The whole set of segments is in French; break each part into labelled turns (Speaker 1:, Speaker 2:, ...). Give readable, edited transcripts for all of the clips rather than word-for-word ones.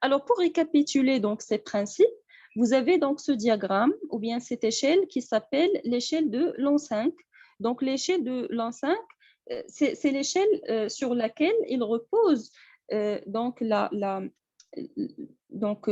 Speaker 1: Alors, pour récapituler donc ces principes, vous avez donc ce diagramme ou bien cette échelle qui s'appelle l'échelle de l'an 5. Donc, l'échelle de l'an 5, c'est l'échelle sur laquelle il repose donc donc,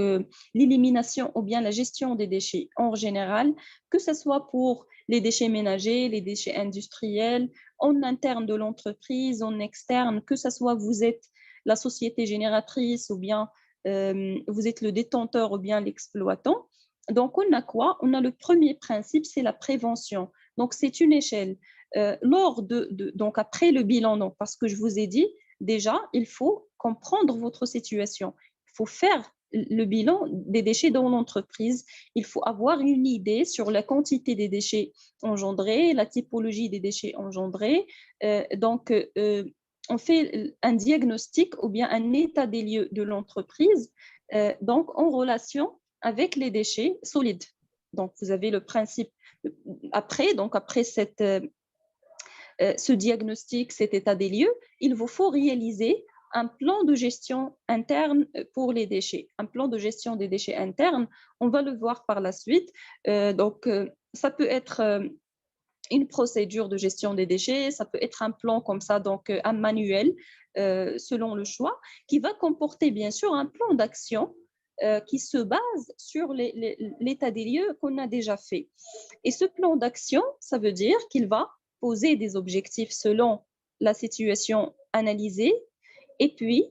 Speaker 1: l'élimination ou bien la gestion des déchets en général, que ce soit pour les déchets ménagers, les déchets industriels, en interne de l'entreprise, en externe, que ce soit vous êtes la société génératrice ou bien vous êtes le détenteur ou bien l'exploitant. Donc, on a quoi? On a le premier principe, c'est la prévention. Donc, c'est une échelle. Donc, après le bilan, donc, parce que je vous ai dit, déjà, il faut comprendre votre situation. Il faut faire le bilan des déchets dans l'entreprise. Il faut avoir une idée sur la quantité des déchets engendrés, la typologie des déchets engendrés. Donc, on fait un diagnostic ou bien un état des lieux de l'entreprise donc en relation avec les déchets solides. Donc, vous avez le principe après ce diagnostic, cet état des lieux, il vous faut réaliser un plan de gestion interne pour les déchets. Un plan de gestion des déchets internes, on va le voir par la suite. Ça peut être une procédure de gestion des déchets, ça peut être un plan comme ça, donc un manuel selon le choix, qui va comporter bien sûr un plan d'action qui se base sur l'état des lieux qu'on a déjà fait. Et ce plan d'action, ça veut dire qu'il va poser des objectifs selon la situation analysée et puis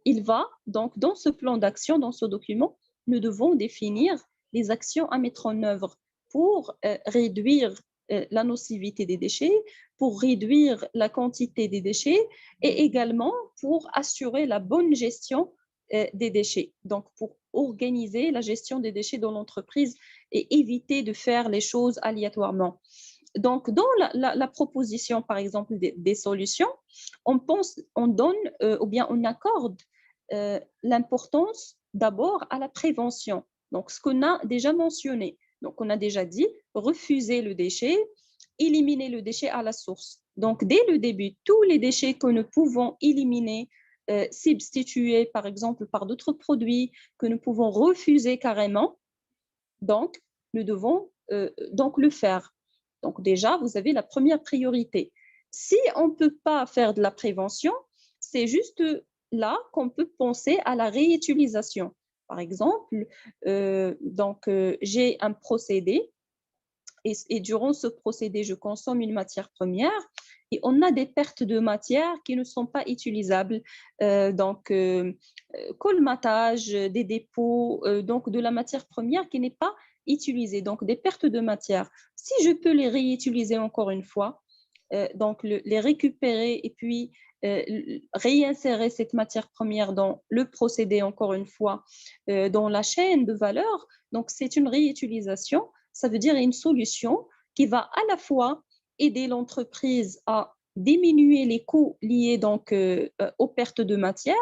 Speaker 1: il va, donc dans ce plan d'action, dans ce document, nous devons définir les actions à mettre en œuvre pour réduire la nocivité des déchets, pour réduire la quantité des déchets et également pour assurer la bonne gestion des déchets. Donc, pour organiser la gestion des déchets dans l'entreprise et éviter de faire les choses aléatoirement. Donc, dans la proposition, par exemple, des solutions, on donne ou bien on accorde l'importance d'abord à la prévention. Donc, ce qu'on a déjà mentionné. Donc, on a déjà dit refuser le déchet, éliminer le déchet à la source. Donc, dès le début, tous les déchets que nous pouvons éliminer, substituer par exemple par d'autres produits que nous pouvons refuser carrément, donc nous devons donc le faire. Donc déjà, vous avez la première priorité. Si on ne peut pas faire de la prévention, c'est juste là qu'on peut penser à la réutilisation. Par exemple, j'ai un procédé et durant ce procédé, je consomme une matière première et on a des pertes de matière qui ne sont pas utilisables. Colmatage, des dépôts, donc de la matière première qui n'est pas utilisée, donc des pertes de matière. Si je peux les réutiliser encore une fois, les récupérer et puis réinsérer cette matière première dans le procédé, encore une fois, dans la chaîne de valeur, donc c'est une réutilisation, ça veut dire une solution qui va à la fois aider l'entreprise à diminuer les coûts liés donc aux pertes de matière,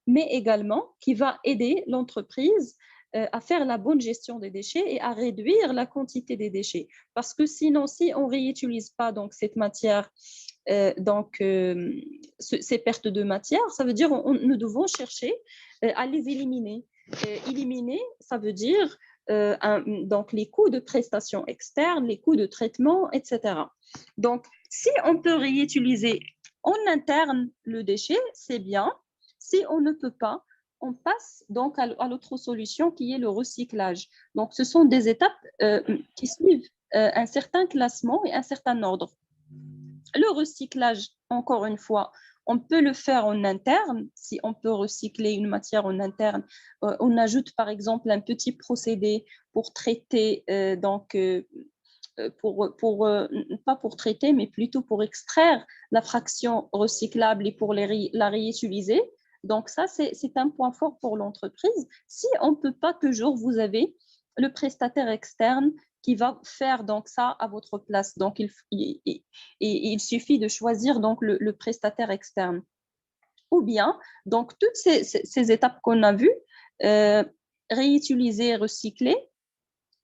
Speaker 1: mais également qui va aider l'entreprise à faire la bonne gestion des déchets et à réduire la quantité des déchets. Parce que sinon, si on ne réutilise pas donc, cette matière, ces pertes de matière, ça veut dire nous devons chercher à les éliminer. Éliminer, ça veut dire donc les coûts de prestations externes, les coûts de traitement, etc. Donc, si on peut réutiliser en interne le déchet, c'est bien. Si on ne peut pas, on passe donc à l'autre solution qui est le recyclage. Donc, ce sont des étapes qui suivent un certain classement et un certain ordre. Le recyclage, encore une fois, on peut le faire en interne. Si on peut recycler une matière en interne, on ajoute par exemple un petit procédé pour traiter, pas pour traiter, mais plutôt pour extraire la fraction recyclable et pour la réutiliser. Donc ça, c'est un point fort pour l'entreprise. Si on ne peut pas toujours, vous avez le prestataire externe qui va faire donc ça à votre place. Donc, il suffit de choisir donc le prestataire externe. Ou bien, donc toutes ces étapes qu'on a vues, réutiliser, recycler,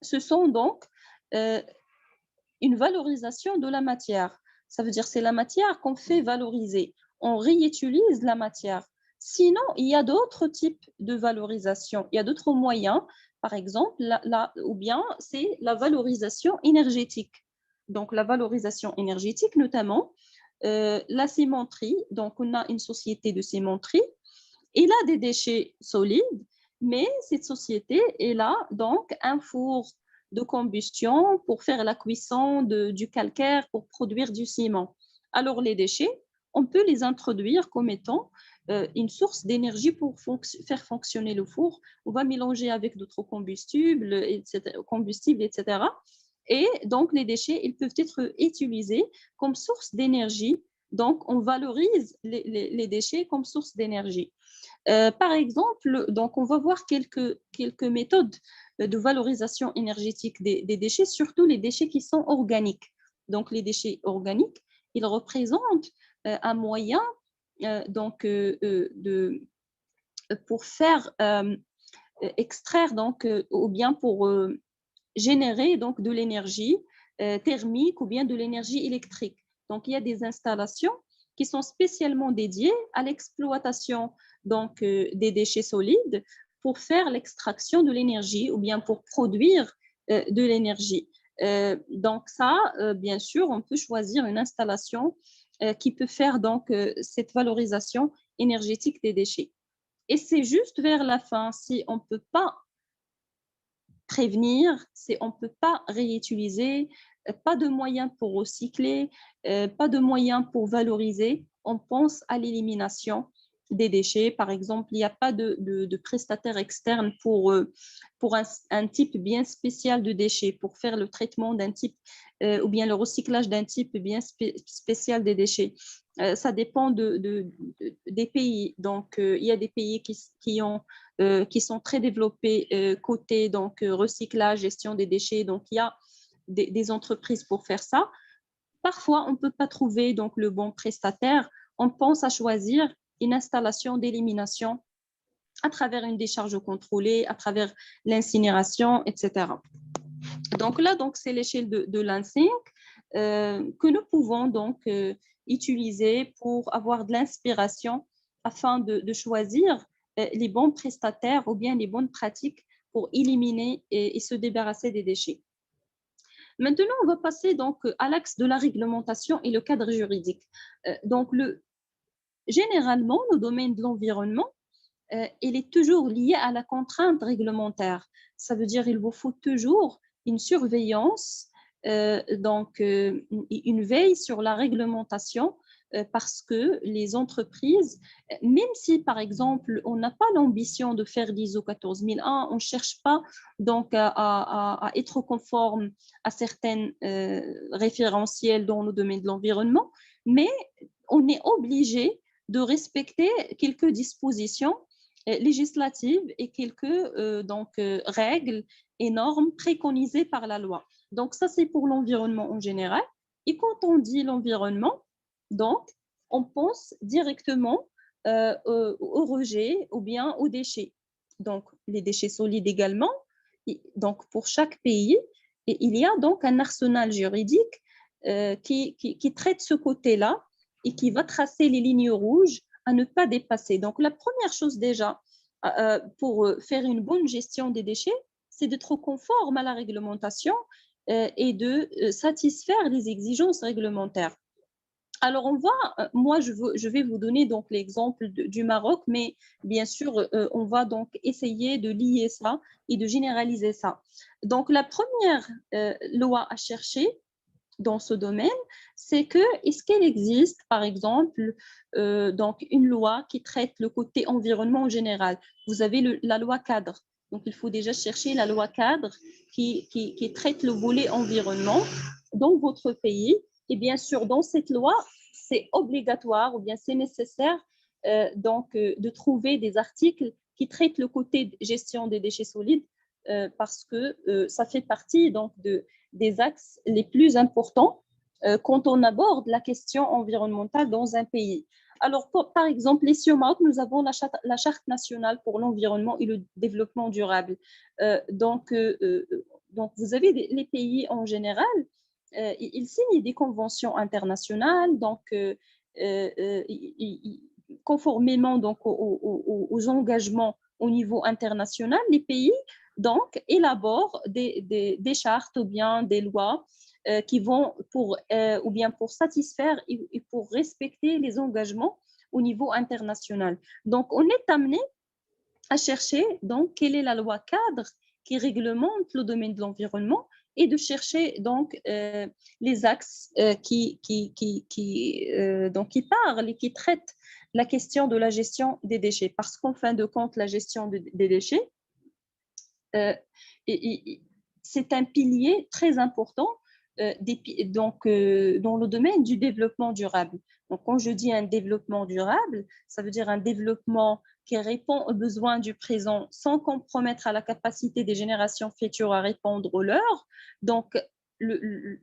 Speaker 1: ce sont donc une valorisation de la matière. Ça veut dire c'est la matière qu'on fait valoriser. On réutilise la matière. Sinon, il y a d'autres types de valorisation. Il y a d'autres moyens, par exemple, ou bien c'est la valorisation énergétique. Donc, la valorisation énergétique, notamment, la cimenterie. Donc, on a une société de cimenterie. Il a des déchets solides, mais cette société, elle a donc un four de combustion pour faire la cuisson du calcaire pour produire du ciment. Alors, les déchets, on peut les introduire comme étant une source d'énergie pour faire fonctionner le four. On va mélanger avec d'autres combustibles, etc. Et donc, les déchets, ils peuvent être utilisés comme source d'énergie. Donc, on valorise les déchets comme source d'énergie. Par exemple, donc on va voir quelques méthodes de valorisation énergétique des déchets, surtout les déchets qui sont organiques. Donc, les déchets organiques, ils représentent un moyen pour faire extraire donc, ou bien pour générer donc, de l'énergie thermique ou bien de l'énergie électrique. Donc, il y a des installations qui sont spécialement dédiées à l'exploitation donc, des déchets solides pour faire l'extraction de l'énergie ou bien pour produire de l'énergie. Donc ça, bien sûr, on peut choisir une installation qui peut faire donc cette valorisation énergétique des déchets. Et c'est juste vers la fin, si on ne peut pas prévenir, si on ne peut pas réutiliser, pas de moyens pour recycler, pas de moyens pour valoriser, on pense à l'élimination des déchets. Par exemple, il n'y a pas de prestataire externe pour un type bien spécial de déchets, pour faire le traitement d'un type ou bien le recyclage d'un type bien spécial des déchets. Ça dépend des pays. Donc, il y a des pays qui sont très développés côté donc, recyclage, gestion des déchets. Donc, il y a des entreprises pour faire ça. Parfois, on ne peut pas trouver donc, le bon prestataire. On pense à choisir une installation d'élimination à travers une décharge contrôlée, à travers l'incinération, etc. Donc là, donc, c'est l'échelle de l'N5 que nous pouvons donc utiliser pour avoir de l'inspiration afin de choisir les bons prestataires ou bien les bonnes pratiques pour éliminer et se débarrasser des déchets. Maintenant, on va passer donc à l'axe de la réglementation et le cadre juridique. Donc, généralement, le domaine de l'environnement, il est toujours lié à la contrainte réglementaire. Ça veut dire qu'il vous faut toujours une surveillance, une veille sur la réglementation parce que les entreprises, même si par exemple on n'a pas l'ambition de faire l'ISO 14001, on ne cherche pas donc à être conforme à certains référentiels dans le domaine de l'environnement, mais on est obligé de respecter quelques dispositions législatives et quelques règles et normes préconisées par la loi. Donc ça, c'est pour l'environnement en général. Et quand on dit l'environnement, donc, on pense directement au rejet ou bien aux déchets. Donc, les déchets solides également. Donc, pour chaque pays, il y a donc un arsenal juridique qui traite ce côté-là et qui va tracer les lignes rouges à ne pas dépasser. Donc, la première chose déjà pour faire une bonne gestion des déchets, c'est d'être conforme à la réglementation et de satisfaire les exigences réglementaires. Alors, moi, je vais vous donner donc l'exemple du Maroc, mais bien sûr, on va donc essayer de lier ça et de généraliser ça. Donc, la première loi à chercher dans ce domaine, c'est que est-ce qu'il existe, par exemple, donc une loi qui traite le côté environnement en général. Vous avez la loi cadre. Donc, il faut déjà chercher la loi cadre qui traite le volet environnement dans votre pays. Et bien sûr, dans cette loi, c'est obligatoire ou bien c'est nécessaire de trouver des articles qui traitent le côté gestion des déchets solides parce que ça fait partie donc des axes les plus importants quand on aborde la question environnementale dans un pays. Alors, par exemple, ici au Maroc, nous avons la charte nationale pour l'environnement et le développement durable. Donc, vous avez les pays en général, ils signent des conventions internationales, donc ils conformément donc aux engagements au niveau international, les pays donc élaborent des chartes ou bien des lois qui vont ou bien pour satisfaire et pour respecter les engagements au niveau international. Donc, on est amené à chercher donc quelle est la loi cadre qui réglemente le domaine de l'environnement et de chercher donc les axes donc, qui parlent et qui traitent la question de la gestion des déchets. Parce qu'en fin de compte, la gestion des déchets, c'est un pilier très important donc, dans le domaine du développement durable. Donc, quand je dis un développement durable, ça veut dire un développement qui répond aux besoins du présent sans compromettre à la capacité des générations futures à répondre aux leurs. Donc,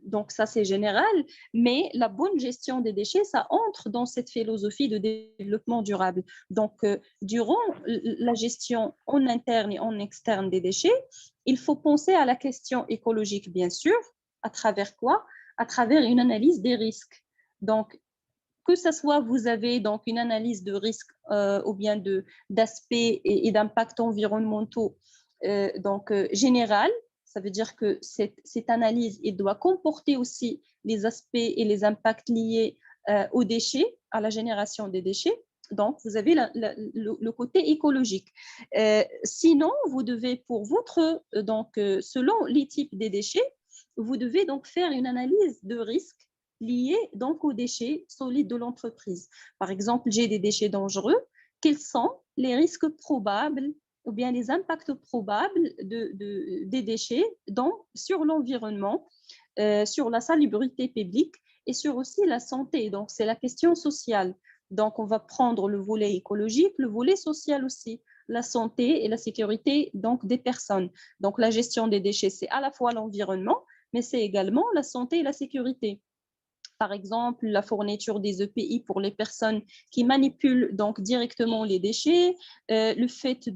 Speaker 1: donc ça, c'est général, mais la bonne gestion des déchets, ça entre dans cette philosophie de développement durable. Donc, durant la gestion en interne et en externe des déchets, il faut penser à la question écologique, bien sûr. À travers quoi? À travers une analyse des risques. Donc, que ce soit vous avez donc une analyse de risque ou bien d'aspects et d'impacts environnementaux générale, ça veut dire que cette analyse elle doit comporter aussi les aspects et les impacts liés aux déchets, à la génération des déchets. Donc, vous avez le côté écologique. Sinon, vous devez pour votre, selon les types des déchets, vous devez donc faire une analyse de risque liés donc aux déchets solides de l'entreprise. Par exemple, j'ai des déchets dangereux. Quels sont les risques probables ou bien les impacts probables des déchets sur l'environnement, sur la salubrité publique et sur aussi la santé. Donc, c'est la question sociale. Donc, on va prendre le volet écologique, le volet social aussi, la santé et la sécurité donc, des personnes. Donc, la gestion des déchets, c'est à la fois l'environnement, mais c'est également la santé et la sécurité. Par exemple, la fourniture des EPI pour les personnes qui manipulent donc directement les déchets, le fait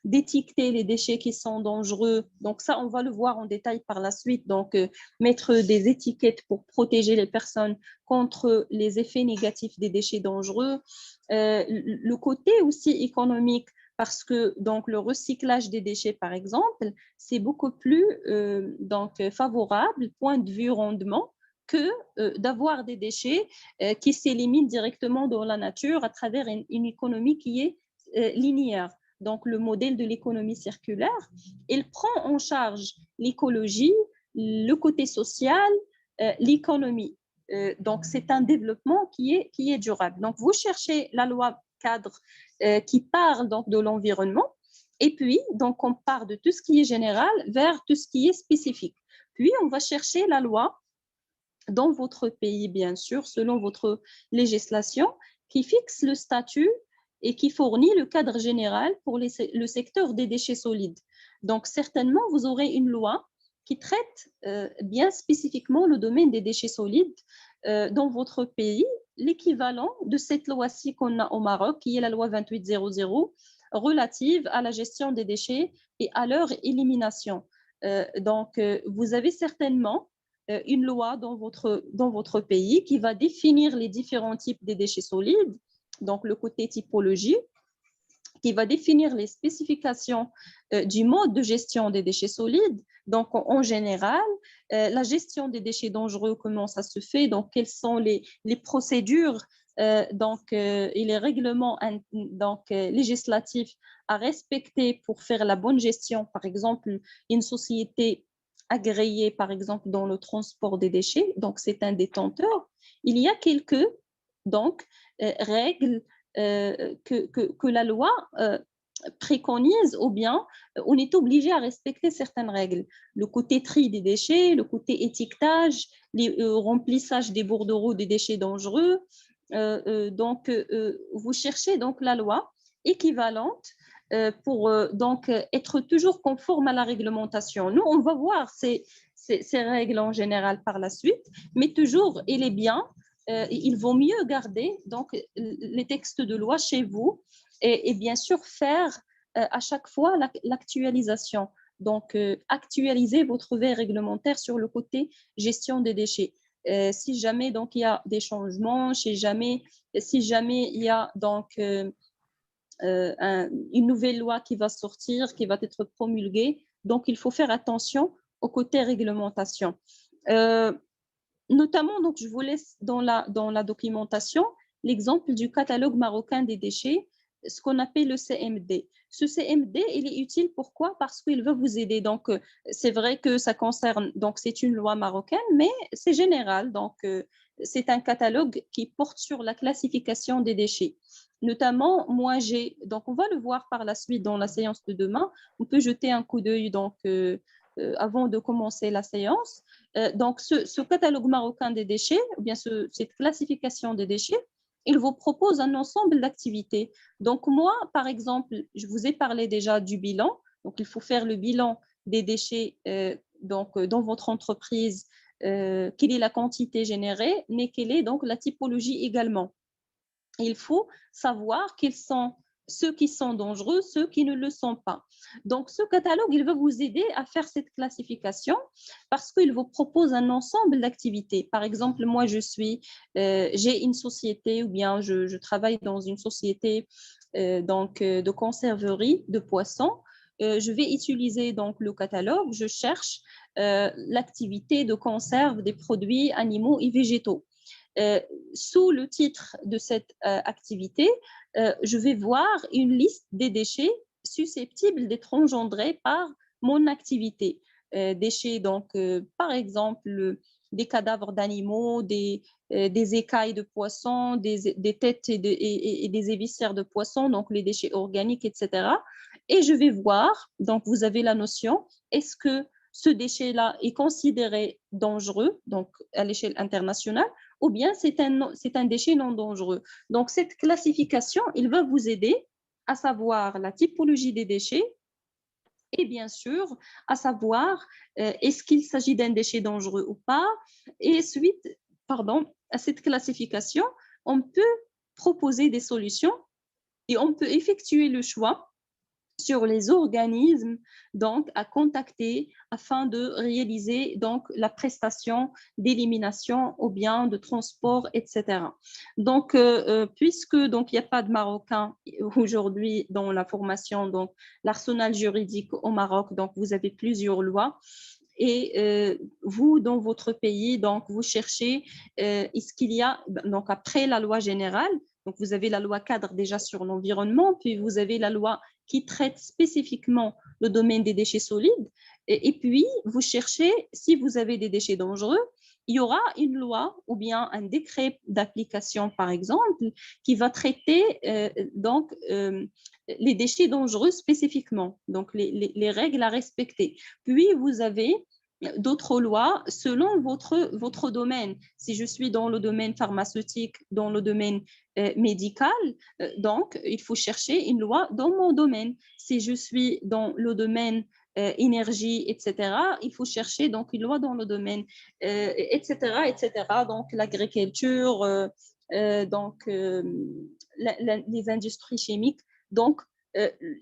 Speaker 1: d'étiqueter les déchets qui sont dangereux. Donc ça, on va le voir en détail par la suite. Donc, mettre des étiquettes pour protéger les personnes contre les effets négatifs des déchets dangereux. Le côté aussi économique, parce que donc, le recyclage des déchets, par exemple, c'est beaucoup plus favorable, point de vue rendement, que d'avoir des déchets qui s'éliminent directement dans la nature à travers une économie qui est linéaire. Donc, le modèle de l'économie circulaire, il prend en charge l'écologie, le côté social, l'économie. Donc, c'est un développement qui est durable. Donc, vous cherchez la loi cadre qui parle donc de l'environnement. Et puis, donc, on part de tout ce qui est général vers tout ce qui est spécifique. Puis, on va chercher la loi dans votre pays, bien sûr, selon votre législation, qui fixe le statut et qui fournit le cadre général pour le secteur des déchets solides. Donc, certainement, vous aurez une loi qui traite bien spécifiquement le domaine des déchets solides dans votre pays, l'équivalent de cette loi-ci qu'on a au Maroc, qui est la loi 2800, relative à la gestion des déchets et à leur élimination. Donc, vous avez certainement une loi dans votre pays qui va définir les différents types de déchets solides, donc le côté typologie, qui va définir les spécifications du mode de gestion des déchets solides. Donc, en général, la gestion des déchets dangereux, comment ça se fait, donc quelles sont les procédures et les règlements législatifs à respecter pour faire la bonne gestion. Par exemple, une société agréée, par exemple, dans le transport des déchets, donc c'est un détenteur. Il y a quelques règles que la loi préconise ou bien on est obligé à respecter certaines règles. Le côté tri des déchets, le côté étiquetage, remplissage des bordereaux des déchets dangereux. Vous cherchez donc la loi équivalente pour être toujours conforme à la réglementation. Nous, on va voir ces règles en général par la suite, mais toujours, il est bien il vaut mieux garder donc, les textes de loi chez vous et bien sûr faire à chaque fois l'actualisation. Donc, actualiser votre veille réglementaire sur le côté gestion des déchets. si jamais donc il y a des changements, si jamais il y a donc une nouvelle loi qui va sortir, qui va être promulguée. Donc, il faut faire attention au côté réglementation. Notamment, donc, je vous laisse dans la documentation l'exemple du catalogue marocain des déchets, ce qu'on appelle le CMD. Ce CMD, il est utile, pourquoi? Parce qu'il va vous aider. Donc, c'est vrai que ça concerne, donc c'est une loi marocaine, mais c'est général. Donc, c'est un catalogue qui porte sur la classification des déchets. Notamment, moi, donc on va le voir par la suite dans la séance de demain. On peut jeter un coup d'œil donc avant de commencer la séance. Donc, ce catalogue marocain des déchets, ou bien cette classification des déchets, il vous propose un ensemble d'activités. Donc, moi, par exemple, je vous ai parlé déjà du bilan. Donc, il faut faire le bilan des déchets dans votre entreprise, quelle est la quantité générée, mais quelle est donc la typologie également. Il faut savoir quels sont ceux qui sont dangereux, ceux qui ne le sont pas. Donc, ce catalogue, il va vous aider à faire cette classification parce qu'il vous propose un ensemble d'activités. Par exemple, moi, j'ai une société ou bien je travaille dans une société de conserverie de poissons. Je vais utiliser donc le catalogue, je cherche l'activité de conserve des produits animaux et végétaux. Sous le titre de cette activité, je vais voir une liste des déchets susceptibles d'être engendrés par mon activité. Déchets, donc, par exemple, des cadavres d'animaux, des écailles de poissons, des têtes et des éviscères de poissons, donc les déchets organiques, etc. Et je vais voir, donc vous avez la notion, est-ce que ce déchet-là est considéré dangereux, donc à l'échelle internationale, ou bien c'est un déchet non dangereux. Donc, cette classification, il va vous aider à savoir la typologie des déchets et bien sûr à savoir est-ce qu'il s'agit d'un déchet dangereux ou pas. Et suite, à cette classification, on peut proposer des solutions et on peut effectuer le choix sur les organismes donc à contacter afin de réaliser donc la prestation d'élimination ou bien de transport, etc. Donc, puisque donc il n'y a pas de Marocains aujourd'hui dans la formation, donc l'arsenal juridique au Maroc, donc vous avez plusieurs lois. Et vous, dans votre pays, donc vous cherchez, est-ce qu'il y a, donc après la loi générale, donc vous avez la loi cadre déjà sur l'environnement, puis vous avez la loi qui traite spécifiquement le domaine des déchets solides. Et puis, vous cherchez, si vous avez des déchets dangereux, il y aura une loi ou bien un décret d'application, par exemple, qui va traiter les déchets dangereux spécifiquement, donc les règles à respecter. Puis, vous avez d'autres lois selon votre domaine. Si je suis dans le domaine pharmaceutique, dans le domaine médical, donc il faut chercher une loi dans mon domaine. Si je suis dans le domaine énergie, etc., il faut chercher donc une loi dans le domaine, etc., etc. Donc l'agriculture, les industries chimiques. Donc,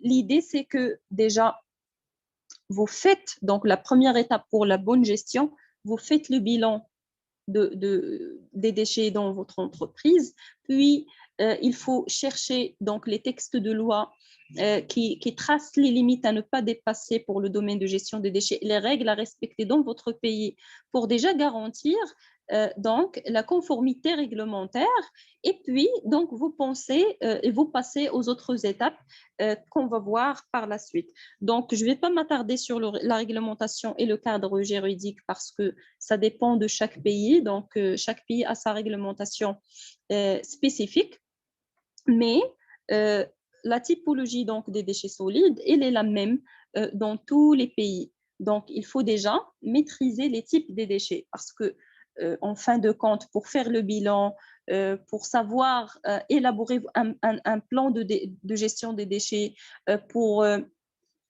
Speaker 1: l'idée, c'est que déjà, vous faites, donc la première étape pour la bonne gestion, vous faites le bilan des déchets dans votre entreprise, puis il faut chercher donc les textes de loi qui tracent les limites à ne pas dépasser pour le domaine de gestion des déchets, les règles à respecter dans votre pays pour déjà garantir donc la conformité réglementaire. Et puis donc vous pensez et vous passez aux autres étapes qu'on va voir par la suite. Donc je ne vais pas m'attarder sur la réglementation et le cadre juridique parce que ça dépend de chaque pays. Donc chaque pays a sa réglementation spécifique, mais la typologie donc des déchets solides, elle est la même dans tous les pays. Donc, il faut déjà maîtriser les types des déchets parce que, en fin de compte, pour faire le bilan, pour savoir élaborer un plan de gestion des déchets, pour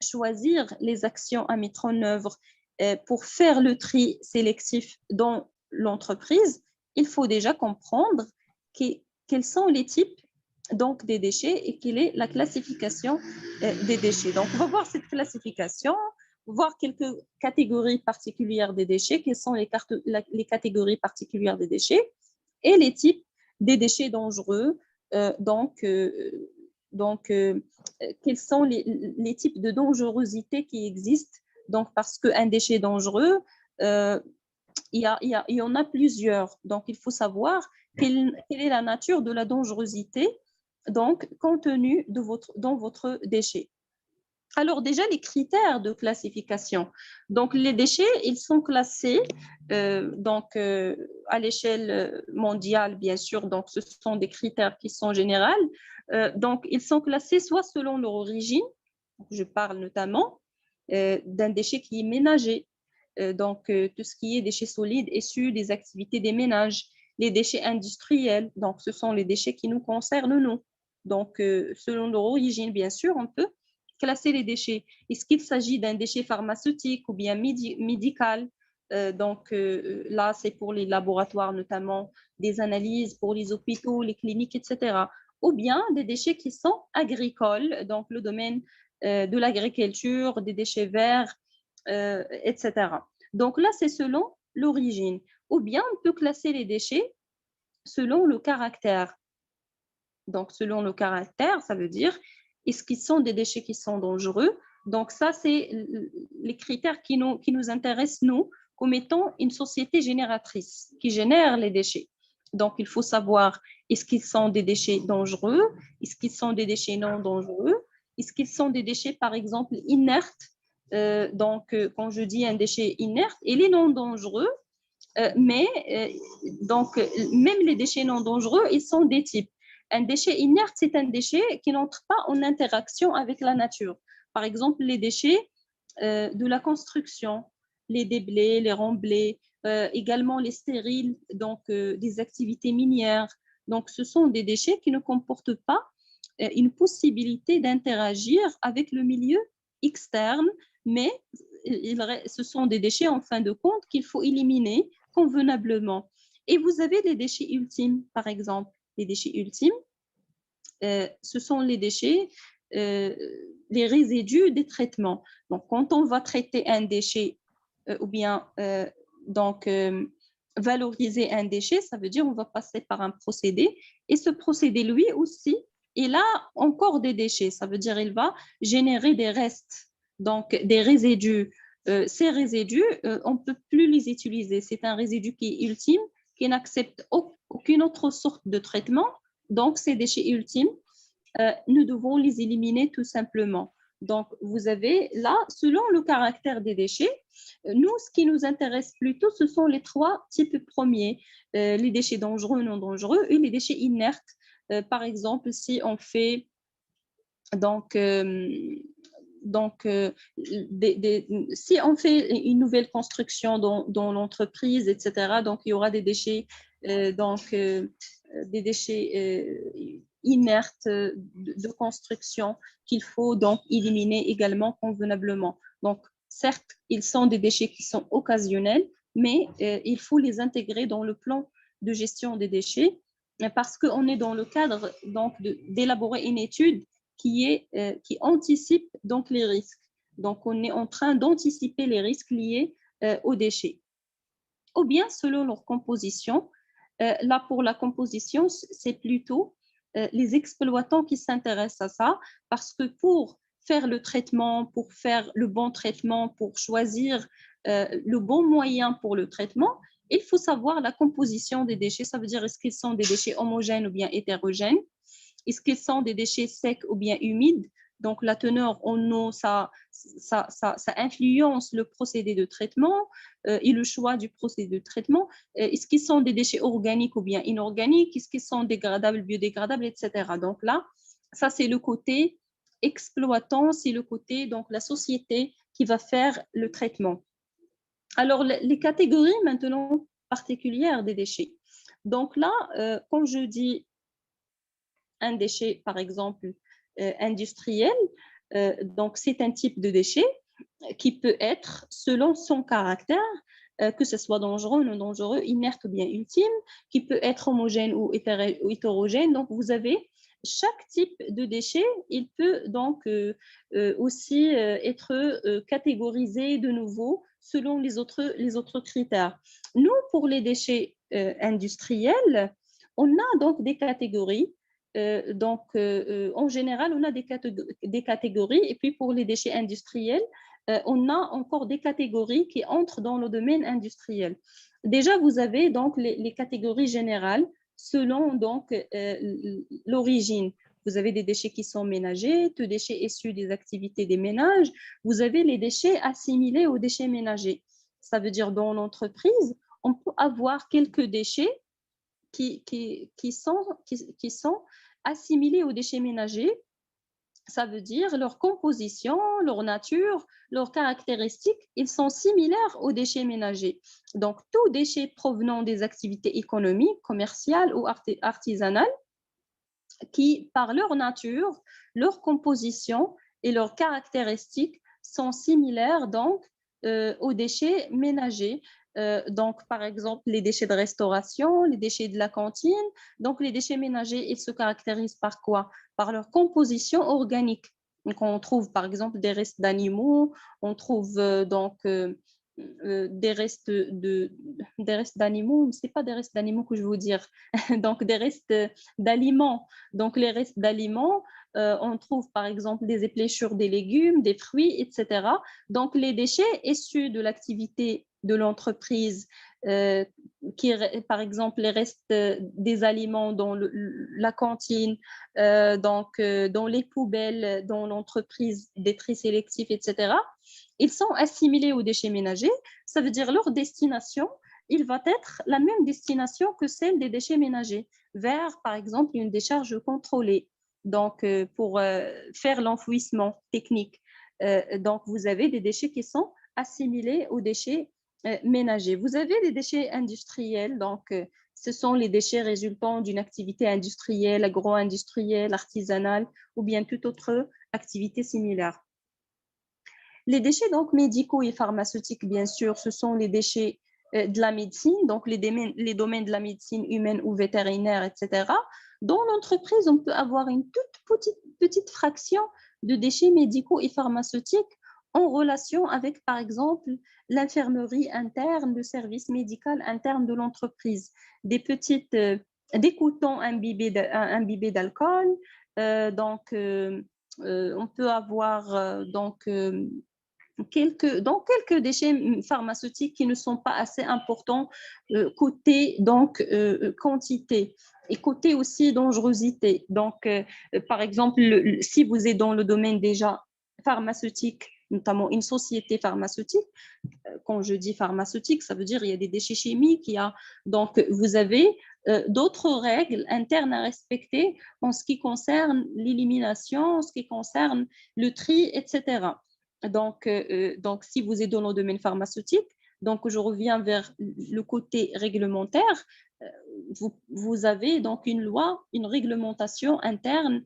Speaker 1: choisir les actions à mettre en œuvre, pour faire le tri sélectif dans l'entreprise, il faut déjà comprendre quels sont les types donc des déchets et quelle est la classification des déchets. Donc, on va voir cette classification. voir quelques catégories particulières des déchets, quelles sont les catégories particulières des déchets et les types des déchets dangereux. Quels sont les types de dangerosité qui existent. Donc, parce qu'un déchet dangereux, il y en a plusieurs. Donc, il faut savoir quelle est la nature de la dangerosité donc, contenue dans votre déchet. Alors déjà, les critères de classification. Donc, les déchets, ils sont classés à l'échelle mondiale, bien sûr. Donc, ce sont des critères qui sont généraux. Donc, ils sont classés soit selon leur origine, je parle notamment d'un déchet qui est ménager, tout ce qui est déchets solides issus des activités des ménages, les déchets industriels, donc ce sont les déchets qui nous concernent, nous. Donc, selon leur origine, bien sûr, on peut classer les déchets. Est-ce qu'il s'agit d'un déchet pharmaceutique ou bien médical? Là, c'est pour les laboratoires, notamment des analyses pour les hôpitaux, les cliniques, etc. Ou bien des déchets qui sont agricoles, donc le domaine de l'agriculture, des déchets verts, etc. Donc là, c'est selon l'origine. Ou bien on peut classer les déchets selon le caractère. Donc, selon le caractère, ça veut dire est-ce qu'ils sont des déchets qui sont dangereux? Donc, ça, c'est les critères qui nous intéressent, nous, comme étant une société génératrice qui génère les déchets. Donc, il faut savoir est-ce qu'ils sont des déchets dangereux? Est-ce qu'ils sont des déchets non dangereux? Est-ce qu'ils sont des déchets, par exemple, inertes? Quand je dis un déchet inerte, il est non dangereux, mais même les déchets non dangereux, ils sont des types. Un déchet inerte, c'est un déchet qui n'entre pas en interaction avec la nature. Par exemple, les déchets de la construction, les déblais, les remblais, également les stériles, des activités minières. Donc, ce sont des déchets qui ne comportent pas une possibilité d'interagir avec le milieu externe, mais ce sont des déchets, en fin de compte, qu'il faut éliminer convenablement. Et vous avez les déchets ultimes, par exemple. Les déchets ultimes, ce sont les déchets, les résidus des traitements. Donc, quand on va traiter un déchet ou bien valoriser un déchet, ça veut dire on va passer par un procédé et ce procédé, lui aussi, il a encore des déchets. Ça veut dire il va générer des restes, donc des résidus. Ces résidus, on ne peut plus les utiliser. C'est un résidu qui est ultime, qui n'accepte aucune autre sorte de traitement. Donc, ces déchets ultimes, nous devons les éliminer tout simplement. Donc, vous avez là, selon le caractère des déchets, nous, ce qui nous intéresse plutôt, ce sont les trois types premiers, les déchets dangereux, non dangereux, et les déchets inertes. Par exemple, si on fait si on fait une nouvelle construction dans l'entreprise, etc., donc il y aura des déchets, des déchets inertes de construction qu'il faut donc éliminer également convenablement. Donc, certes, ils sont des déchets qui sont occasionnels, mais il faut les intégrer dans le plan de gestion des déchets parce qu'on est dans le cadre donc d'élaborer une étude qui anticipe donc les risques. Donc, on est en train d'anticiper les risques liés aux déchets. Ou bien, selon leur composition, là, pour la composition, c'est plutôt les exploitants qui s'intéressent à ça, parce que pour faire le traitement, pour faire le bon traitement, pour choisir le bon moyen pour le traitement, il faut savoir la composition des déchets. Ça veut dire est-ce qu'ils sont des déchets homogènes ou bien hétérogènes? Est-ce qu'ils sont des déchets secs ou bien humides? Donc, la teneur en eau, ça influence le procédé de traitement et le choix du procédé de traitement. Est-ce qu'ils sont des déchets organiques ou bien inorganiques? Est-ce qu'ils sont dégradables, biodégradables, etc. Donc là, ça, c'est le côté exploitant, c'est le côté, donc la société qui va faire le traitement. Alors, les catégories maintenant particulières des déchets. Donc là, quand je dis un déchet, par exemple, industriel, donc c'est un type de déchet qui peut être, selon son caractère, que ce soit dangereux ou non dangereux, inerte ou bien ultime, qui peut être homogène ou hétérogène. Donc, vous avez chaque type de déchet, il peut donc aussi être catégorisé de nouveau selon les autres critères. Nous, pour les déchets industriels, on a donc des catégories. En général, on a des catégories. Et puis, pour les déchets industriels, on a encore des catégories qui entrent dans le domaine industriel. Déjà, vous avez donc les catégories générales selon donc l'origine. Vous avez des déchets qui sont ménagers, des déchets issus des activités des ménages. Vous avez les déchets assimilés aux déchets ménagers. Ça veut dire dans l'entreprise, on peut avoir quelques déchets qui sont assimilés aux déchets ménagers. Ça veut dire leur composition, leur nature, leurs caractéristiques, ils sont similaires aux déchets ménagers. Donc, tout déchet provenant des activités économiques, commerciales ou artisanales, qui, par leur nature, leur composition et leurs caractéristiques, sont similaires donc aux déchets ménagers. Donc, par exemple, les déchets de restauration, les déchets de la cantine. Donc, les déchets ménagers, ils se caractérisent par quoi? Par leur composition organique. Donc, on trouve, par exemple, des restes d'animaux, on trouve des restes d'animaux, ce n'est pas des restes d'animaux que je veux dire, donc des restes d'aliments. Donc, les restes d'aliments, on trouve par exemple des épléchures des légumes, des fruits, etc. Donc, les déchets issus de l'activité de l'entreprise, par exemple, les restes des aliments dans la cantine, dans les poubelles, dans l'entreprise des tri sélectifs, etc., ils sont assimilés aux déchets ménagers. Ça veut dire leur destination, il va être la même destination que celle des déchets ménagers, vers, par exemple, une décharge contrôlée, donc pour faire l'enfouissement technique. Donc, vous avez des déchets qui sont assimilés aux déchets ménagers. Vous avez des déchets industriels, donc ce sont les déchets résultant d'une activité industrielle, agro-industrielle, artisanale ou bien toute autre activité similaire. Les déchets donc médicaux et pharmaceutiques, bien sûr, ce sont les déchets de la médecine, donc les domaines de la médecine humaine ou vétérinaire, etc. Dans l'entreprise, on peut avoir une toute petite fraction de déchets médicaux et pharmaceutiques en relation avec, par exemple, l'infirmerie interne, le service médical interne de l'entreprise. Des coutons imbibés d'alcool, on peut avoir quelques déchets pharmaceutiques qui ne sont pas assez importants côté quantité et côté aussi dangerosité. Donc, par exemple, si vous êtes dans le domaine déjà pharmaceutique, notamment une société pharmaceutique, quand je dis pharmaceutique, ça veut dire il y a des déchets chimiques, donc vous avez d'autres règles internes à respecter en ce qui concerne l'élimination, en ce qui concerne le tri, etc. Donc, si vous êtes dans le domaine pharmaceutique, donc je reviens vers le côté réglementaire, vous avez donc une loi, une réglementation interne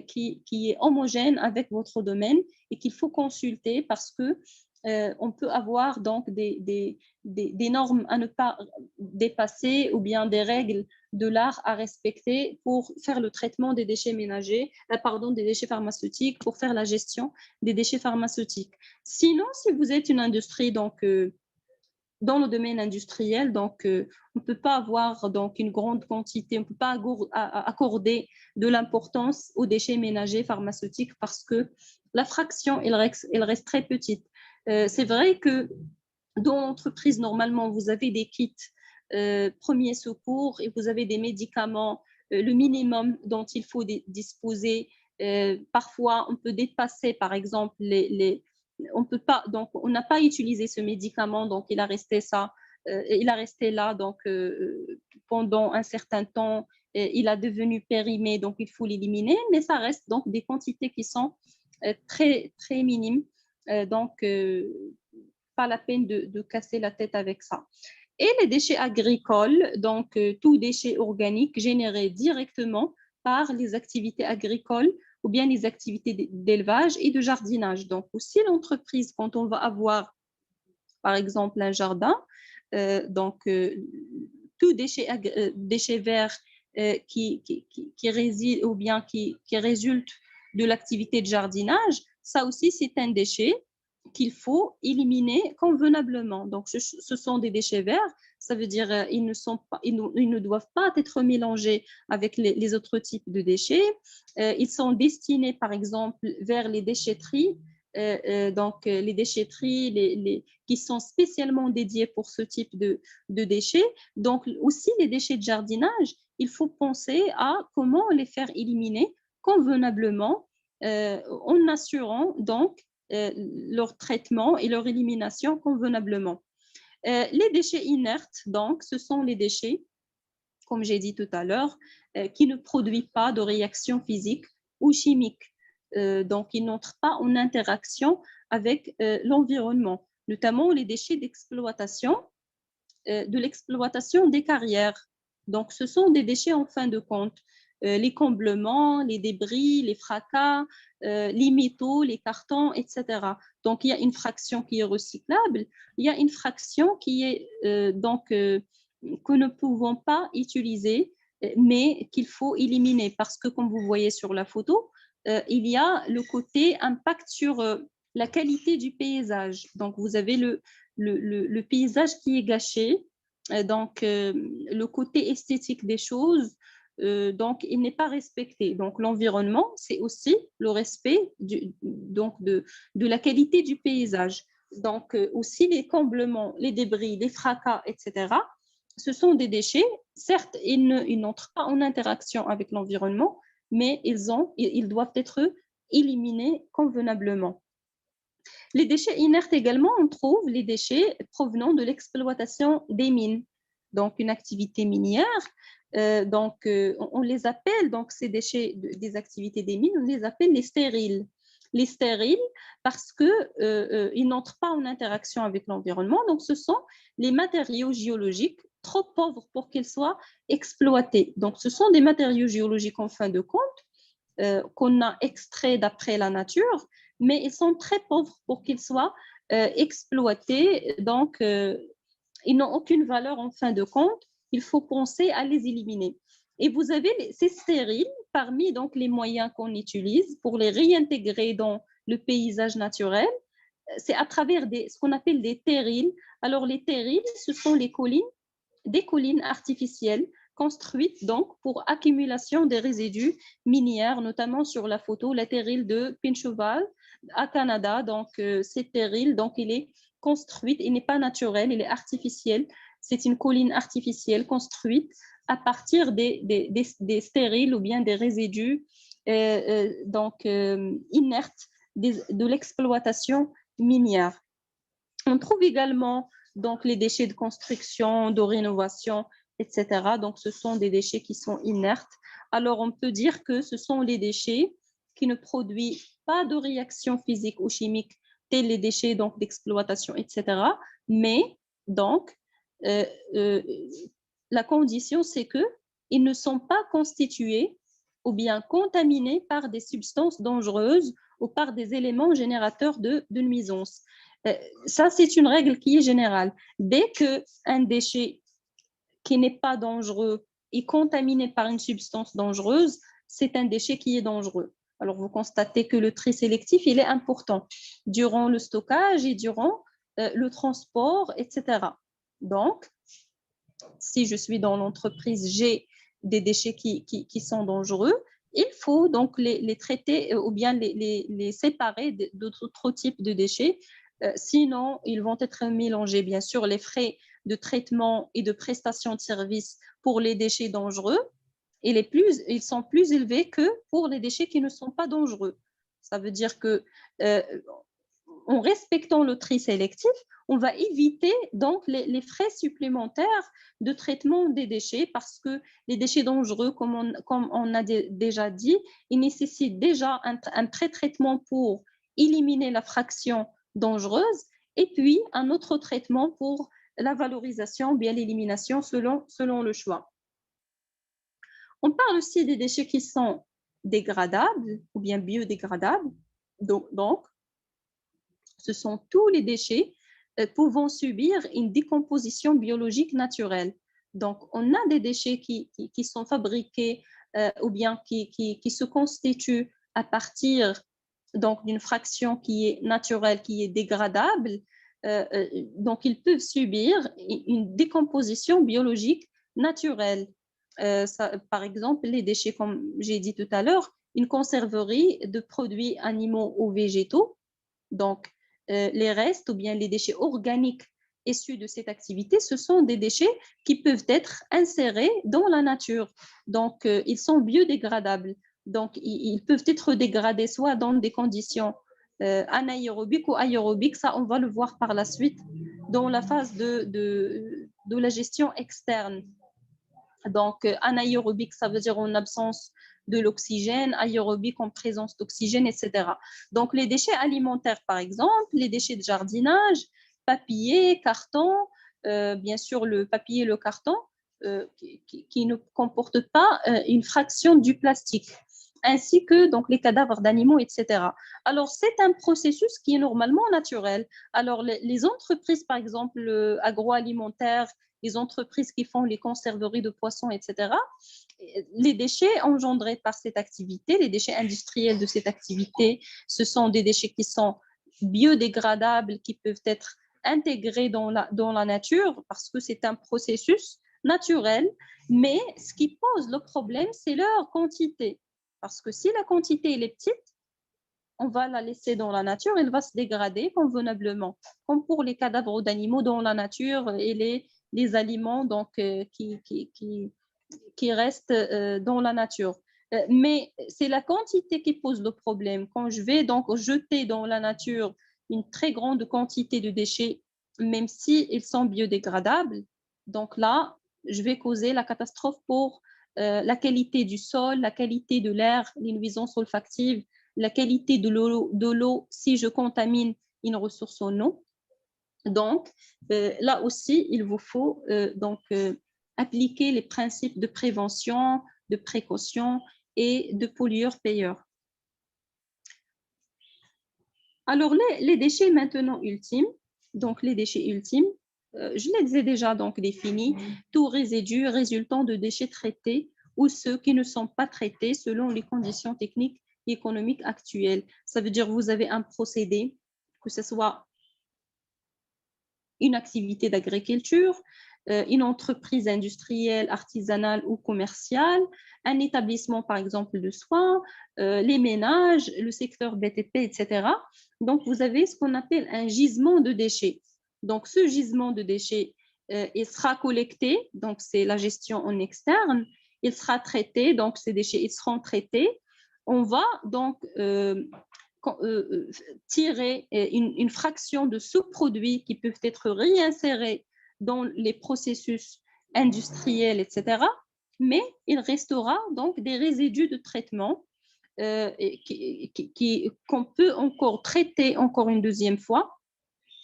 Speaker 1: qui est homogène avec votre domaine et qu'il faut consulter parce que on peut avoir donc des normes à ne pas dépasser ou bien des règles de l'art à respecter pour faire le traitement des déchets ménagers, des déchets pharmaceutiques, pour faire la gestion des déchets pharmaceutiques. Sinon, si vous êtes une industrie, donc dans le domaine industriel, donc on ne peut pas avoir donc une grande quantité, on ne peut pas accorder de l'importance aux déchets ménagers pharmaceutiques parce que la fraction, elle reste très petite. C'est vrai que dans l'entreprise, normalement, vous avez des kits premiers secours et vous avez des médicaments, le minimum dont il faut disposer. Parfois, on peut dépasser, par exemple, on peut pas, donc on n'a pas utilisé ce médicament, donc il a resté là donc pendant un certain temps, il a devenu périmé, donc il faut l'éliminer, mais ça reste donc des quantités qui sont très très minimes, donc pas la peine de casser la tête avec ça. Et les déchets agricoles, donc tout déchet organique généré directement par les activités agricoles ou bien les activités d'élevage et de jardinage. Donc aussi l'entreprise, quand on va avoir par exemple un jardin, tout déchet vert qui réside ou bien qui résulte de l'activité de jardinage, ça aussi, c'est un déchet qu'il faut éliminer convenablement. Donc, ce sont des déchets verts, ça veut dire ils ne doivent pas être mélangés avec les autres types de déchets. Ils sont destinés, par exemple, vers les déchetteries, les déchetteries qui sont spécialement dédiées pour ce type de déchets. Donc, aussi, les déchets de jardinage, il faut penser à comment les faire éliminer convenablement en assurant donc leur traitement et leur élimination convenablement. Les déchets inertes, donc, ce sont les déchets, comme j'ai dit tout à l'heure, qui ne produisent pas de réaction physique ou chimique. Donc, ils n'entrent pas en interaction avec l'environnement, notamment les déchets d'exploitation, de l'exploitation des carrières. Donc, ce sont des déchets en fin de compte. Les comblements, les débris, les fracas, les métaux, les cartons, etc. Donc, il y a une fraction qui est recyclable, il y a une fraction qui est que nous ne pouvons pas utiliser, mais qu'il faut éliminer parce que, comme vous voyez sur la photo, il y a le côté impact sur la qualité du paysage. Donc, vous avez le paysage qui est gâché, le côté esthétique des choses, donc il n'est pas respecté. Donc, l'environnement, c'est aussi le respect de la qualité du paysage. Donc, aussi les comblements, les débris, les fracas, etc., ce sont des déchets. Certes, ils n'entrent pas en interaction avec l'environnement, mais ils doivent être éliminés convenablement. Les déchets inertes également, on trouve les déchets provenant de l'exploitation des mines, donc une activité minière. On les appelle, donc ces déchets des activités des mines, on les appelle les stériles. Les stériles parce qu'ils n'entrent pas en interaction avec l'environnement, donc ce sont les matériaux géologiques trop pauvres pour qu'ils soient exploités. Donc ce sont des matériaux géologiques en fin de compte qu'on a extraits d'après la nature, mais ils sont très pauvres pour qu'ils soient exploités. Donc, ils n'ont aucune valeur en fin de compte. Il faut penser à les éliminer. Et vous avez ces stériles parmi donc, les moyens qu'on utilise pour les réintégrer dans le paysage naturel. C'est à travers ce qu'on appelle des terrils. Alors, les terrils, ce sont des collines artificielles construites donc pour accumulation des résidus minières, notamment sur la photo, la terril de Pinchouval à Canada. Donc, cette terril, donc, il est construite, il n'est pas naturel, il est artificiel. C'est une colline artificielle construite à partir des stériles ou bien des résidus inertes de l'exploitation minière. On trouve également donc les déchets de construction, de rénovation, etc. Donc, ce sont des déchets qui sont inertes. Alors, on peut dire que ce sont les déchets qui ne produisent pas de réaction physique ou chimique, tels les déchets donc d'exploitation, etc. Mais donc, la condition, c'est qu'ils ne sont pas constitués ou bien contaminés par des substances dangereuses ou par des éléments générateurs de nuisances. Ça, c'est une règle qui est générale. Dès qu'un déchet qui n'est pas dangereux est contaminé par une substance dangereuse, c'est un déchet qui est dangereux. Alors, vous constatez que le tri sélectif, il est important durant le stockage et durant le transport, etc. Donc, si je suis dans l'entreprise, j'ai des déchets qui sont dangereux, il faut donc les traiter ou bien les séparer d'autres types de déchets. Sinon, ils vont être mélangés. Bien sûr, les frais de traitement et de prestation de services pour les déchets dangereux, ils sont plus élevés que pour les déchets qui ne sont pas dangereux. Ça veut dire que en respectant le tri sélectif, on va éviter donc les frais supplémentaires de traitement des déchets parce que les déchets dangereux, comme on a déjà dit, ils nécessitent déjà un pré-traitement pour éliminer la fraction dangereuse et puis un autre traitement pour la valorisation, bien l'élimination selon le choix. On parle aussi des déchets qui sont dégradables ou bien biodégradables. Donc, ce sont tous les déchets pouvant subir une décomposition biologique naturelle. Donc, on a des déchets qui sont fabriqués ou bien qui se constituent à partir donc d'une fraction qui est naturelle, qui est dégradable. Donc, ils peuvent subir une décomposition biologique naturelle. Par exemple, les déchets, comme j'ai dit tout à l'heure, une conserverie de produits animaux ou végétaux, donc les restes ou bien les déchets organiques issus de cette activité, ce sont des déchets qui peuvent être insérés dans la nature. Donc, ils sont biodégradables. Donc, ils peuvent être dégradés soit dans des conditions anaérobiques ou aérobiques. Ça, on va le voir par la suite dans la phase de la gestion externe. Donc, anaérobique, ça veut dire en absence de l'oxygène, aérobique en présence d'oxygène, etc. Donc, les déchets alimentaires, par exemple, les déchets de jardinage, papier, carton, bien sûr, le papier et le carton, qui ne comportent pas une fraction du plastique, ainsi que donc, les cadavres d'animaux, etc. Alors, c'est un processus qui est normalement naturel. Alors, les entreprises, par exemple, agroalimentaires, les entreprises qui font les conserveries de poissons, etc., les déchets engendrés par cette activité, les déchets industriels de cette activité, ce sont des déchets qui sont biodégradables, qui peuvent être intégrés dans la nature parce que c'est un processus naturel. Mais ce qui pose le problème, c'est leur quantité. Parce que si la quantité elle est petite, on va la laisser dans la nature, elle va se dégrader convenablement, comme pour les cadavres d'animaux dans la nature et les aliments donc, qui restent dans la nature. Mais c'est la quantité qui pose le problème. Quand je vais donc jeter dans la nature une très grande quantité de déchets, même s'ils sont biodégradables, donc là, je vais causer la catastrophe pour la qualité du sol, la qualité de l'air, les nuisances olfactives, la qualité de l'eau si je contamine une ressource en eau. Donc, là aussi, il vous faut appliquer les principes de prévention, de précaution et de pollueur-payeur. Alors, les déchets maintenant ultimes, donc les déchets ultimes, je les ai déjà donc définis, tout résidu résultant de déchets traités ou ceux qui ne sont pas traités selon les conditions techniques et économiques actuelles. Ça veut dire que vous avez un procédé, que ce soit une activité d'agriculture, une entreprise industrielle, artisanale ou commerciale, un établissement, par exemple, de soins, les ménages, le secteur BTP, etc. Donc, vous avez ce qu'on appelle un gisement de déchets. Donc, ce gisement de déchets, il sera collecté, donc c'est la gestion en externe, il sera traité, donc ces déchets, ils seront traités. On va donc tirer une fraction de sous-produits qui peuvent être réinsérés dans les processus industriels, etc. Mais il restera donc des résidus de traitement qu'on peut encore traiter encore une deuxième fois,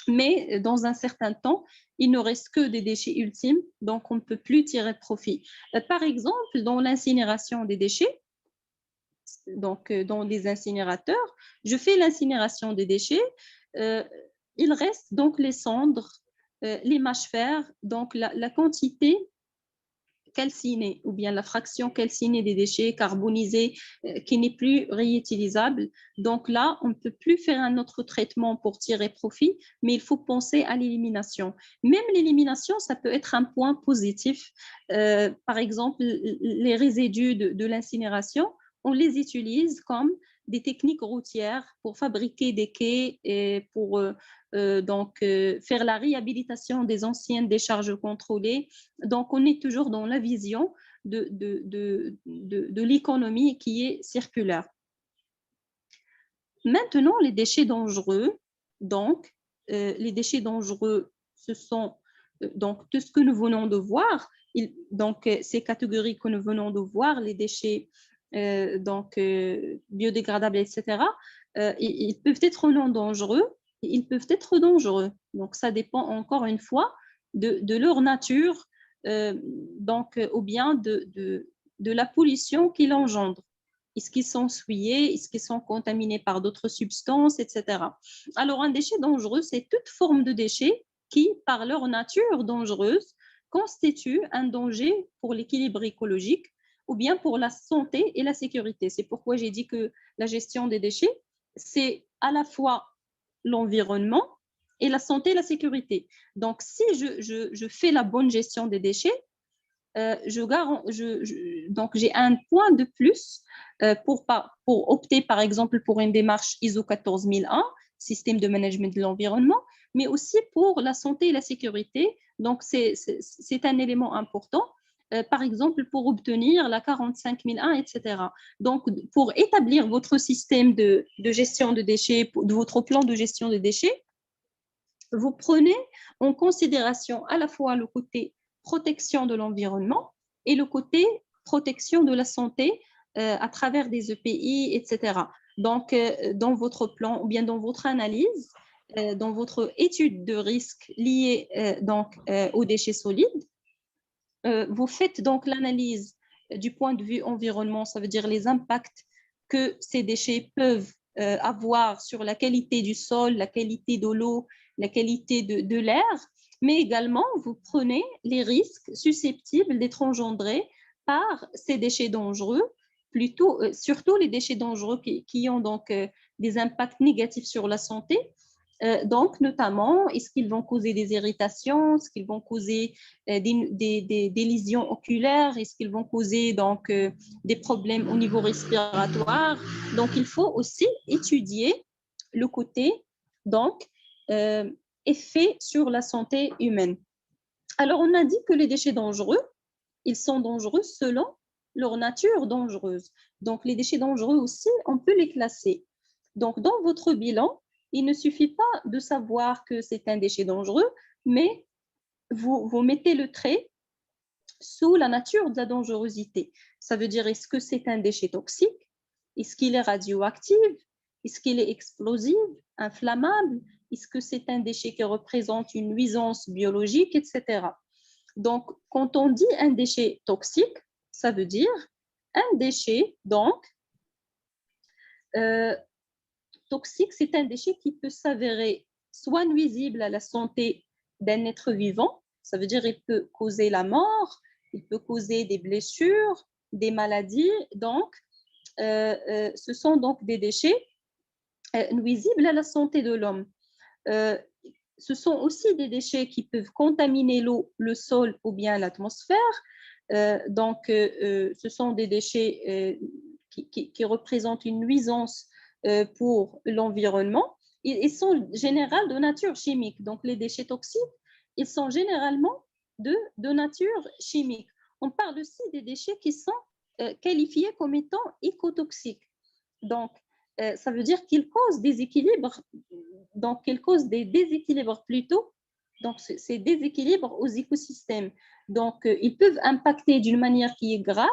Speaker 1: mais dans un certain temps, il ne reste que des déchets ultimes, donc on ne peut plus tirer profit. Par exemple, dans l'incinération des déchets, donc dans les incinérateurs, je fais l'incinération des déchets, il reste donc les cendres, les mâches-fer, donc la quantité calcinée ou bien la fraction calcinée des déchets carbonisés qui n'est plus réutilisable. Donc là, on ne peut plus faire un autre traitement pour tirer profit, mais il faut penser à l'élimination. Même l'élimination, ça peut être un point positif. Par exemple, les résidus de l'incinération, on les utilise comme des techniques routières pour fabriquer des quais et pour faire la réhabilitation des anciennes décharges contrôlées. Donc, on est toujours dans la vision de l'économie qui est circulaire. Maintenant, les déchets dangereux. Donc, les déchets dangereux, ce sont donc tout ce que nous venons de voir. Donc, ces catégories que nous venons de voir, les déchets biodégradables, etc., ils peuvent être non dangereux, ils peuvent être dangereux. Donc, ça dépend encore une fois de leur nature, ou bien de la pollution qu'ils engendrent. Est-ce qu'ils sont souillés? Est-ce qu'ils sont contaminés par d'autres substances, etc. Alors, un déchet dangereux, c'est toute forme de déchet qui, par leur nature dangereuse, constituent un danger pour l'équilibre écologique ou bien pour la santé et la sécurité. C'est pourquoi j'ai dit que la gestion des déchets, c'est à la fois l'environnement et la santé et la sécurité. Donc, si je fais la bonne gestion des déchets, donc j'ai un point de plus pour opter, par exemple, pour une démarche ISO 14001, système de management de l'environnement, mais aussi pour la santé et la sécurité. Donc, c'est un élément important. Par exemple, pour obtenir la 45001, etc. Donc, pour établir votre système de gestion de déchets, de votre plan de gestion de déchets, vous prenez en considération à la fois le côté protection de l'environnement et le côté protection de la santé à travers des EPI, etc. Donc, dans votre plan ou bien dans votre analyse, dans votre étude de risque liée aux déchets solides, vous faites donc l'analyse du point de vue environnement, ça veut dire les impacts que ces déchets peuvent avoir sur la qualité du sol, la qualité de l'eau, la qualité de l'air, mais également vous prenez les risques susceptibles d'être engendrés par ces déchets dangereux, surtout les déchets dangereux qui ont donc des impacts négatifs sur la santé. Donc, notamment, est-ce qu'ils vont causer des irritations, est-ce qu'ils vont causer des lésions oculaires, est-ce qu'ils vont causer donc des problèmes au niveau respiratoire. Donc, il faut aussi étudier le côté donc effet sur la santé humaine. Alors, on a dit que les déchets dangereux, ils sont dangereux selon leur nature dangereuse. Donc, les déchets dangereux aussi, on peut les classer. Donc, dans votre bilan, il ne suffit pas de savoir que c'est un déchet dangereux, mais vous mettez le trait sous la nature de la dangerosité. Ça veut dire, est-ce que c'est un déchet toxique? Est-ce qu'il est radioactif? Est-ce qu'il est explosif, inflammable? Est-ce que c'est un déchet qui représente une nuisance biologique, etc. Donc, quand on dit un déchet toxique, ça veut dire un déchet, donc, toxique, c'est un déchet qui peut s'avérer soit nuisible à la santé d'un être vivant, ça veut dire qu'il peut causer la mort, il peut causer des blessures, des maladies. Donc, ce sont donc des déchets nuisibles à la santé de l'homme. Ce sont aussi des déchets qui peuvent contaminer l'eau, le sol ou bien l'atmosphère. Donc, ce sont des déchets qui représentent une nuisance pour l'environnement. Ils sont généralement de nature chimique. Donc, les déchets toxiques, ils sont généralement de nature chimique. On parle aussi des déchets qui sont qualifiés comme étant écotoxiques. Donc, ça veut dire qu'ils causent des équilibres, donc qu'ils causent des déséquilibres plutôt. Donc, c'est déséquilibres aux écosystèmes. Donc, ils peuvent impacter d'une manière qui est grave,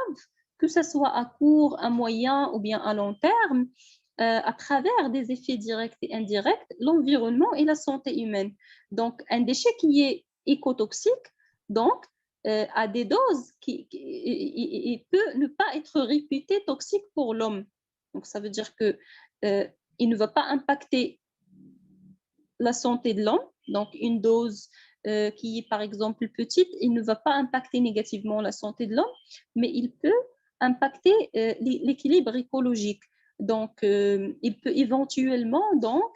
Speaker 1: que ce soit à court, à moyen ou bien à long terme, à travers des effets directs et indirects, l'environnement et la santé humaine. Donc, un déchet qui est écotoxique, donc, à des doses il peut ne pas être réputé toxique pour l'homme. Donc, ça veut dire qu'il ne va pas impacter la santé de l'homme. Donc, une dose qui est par exemple petite, il ne va pas impacter négativement la santé de l'homme, mais il peut impacter l'équilibre écologique. Donc, il peut éventuellement donc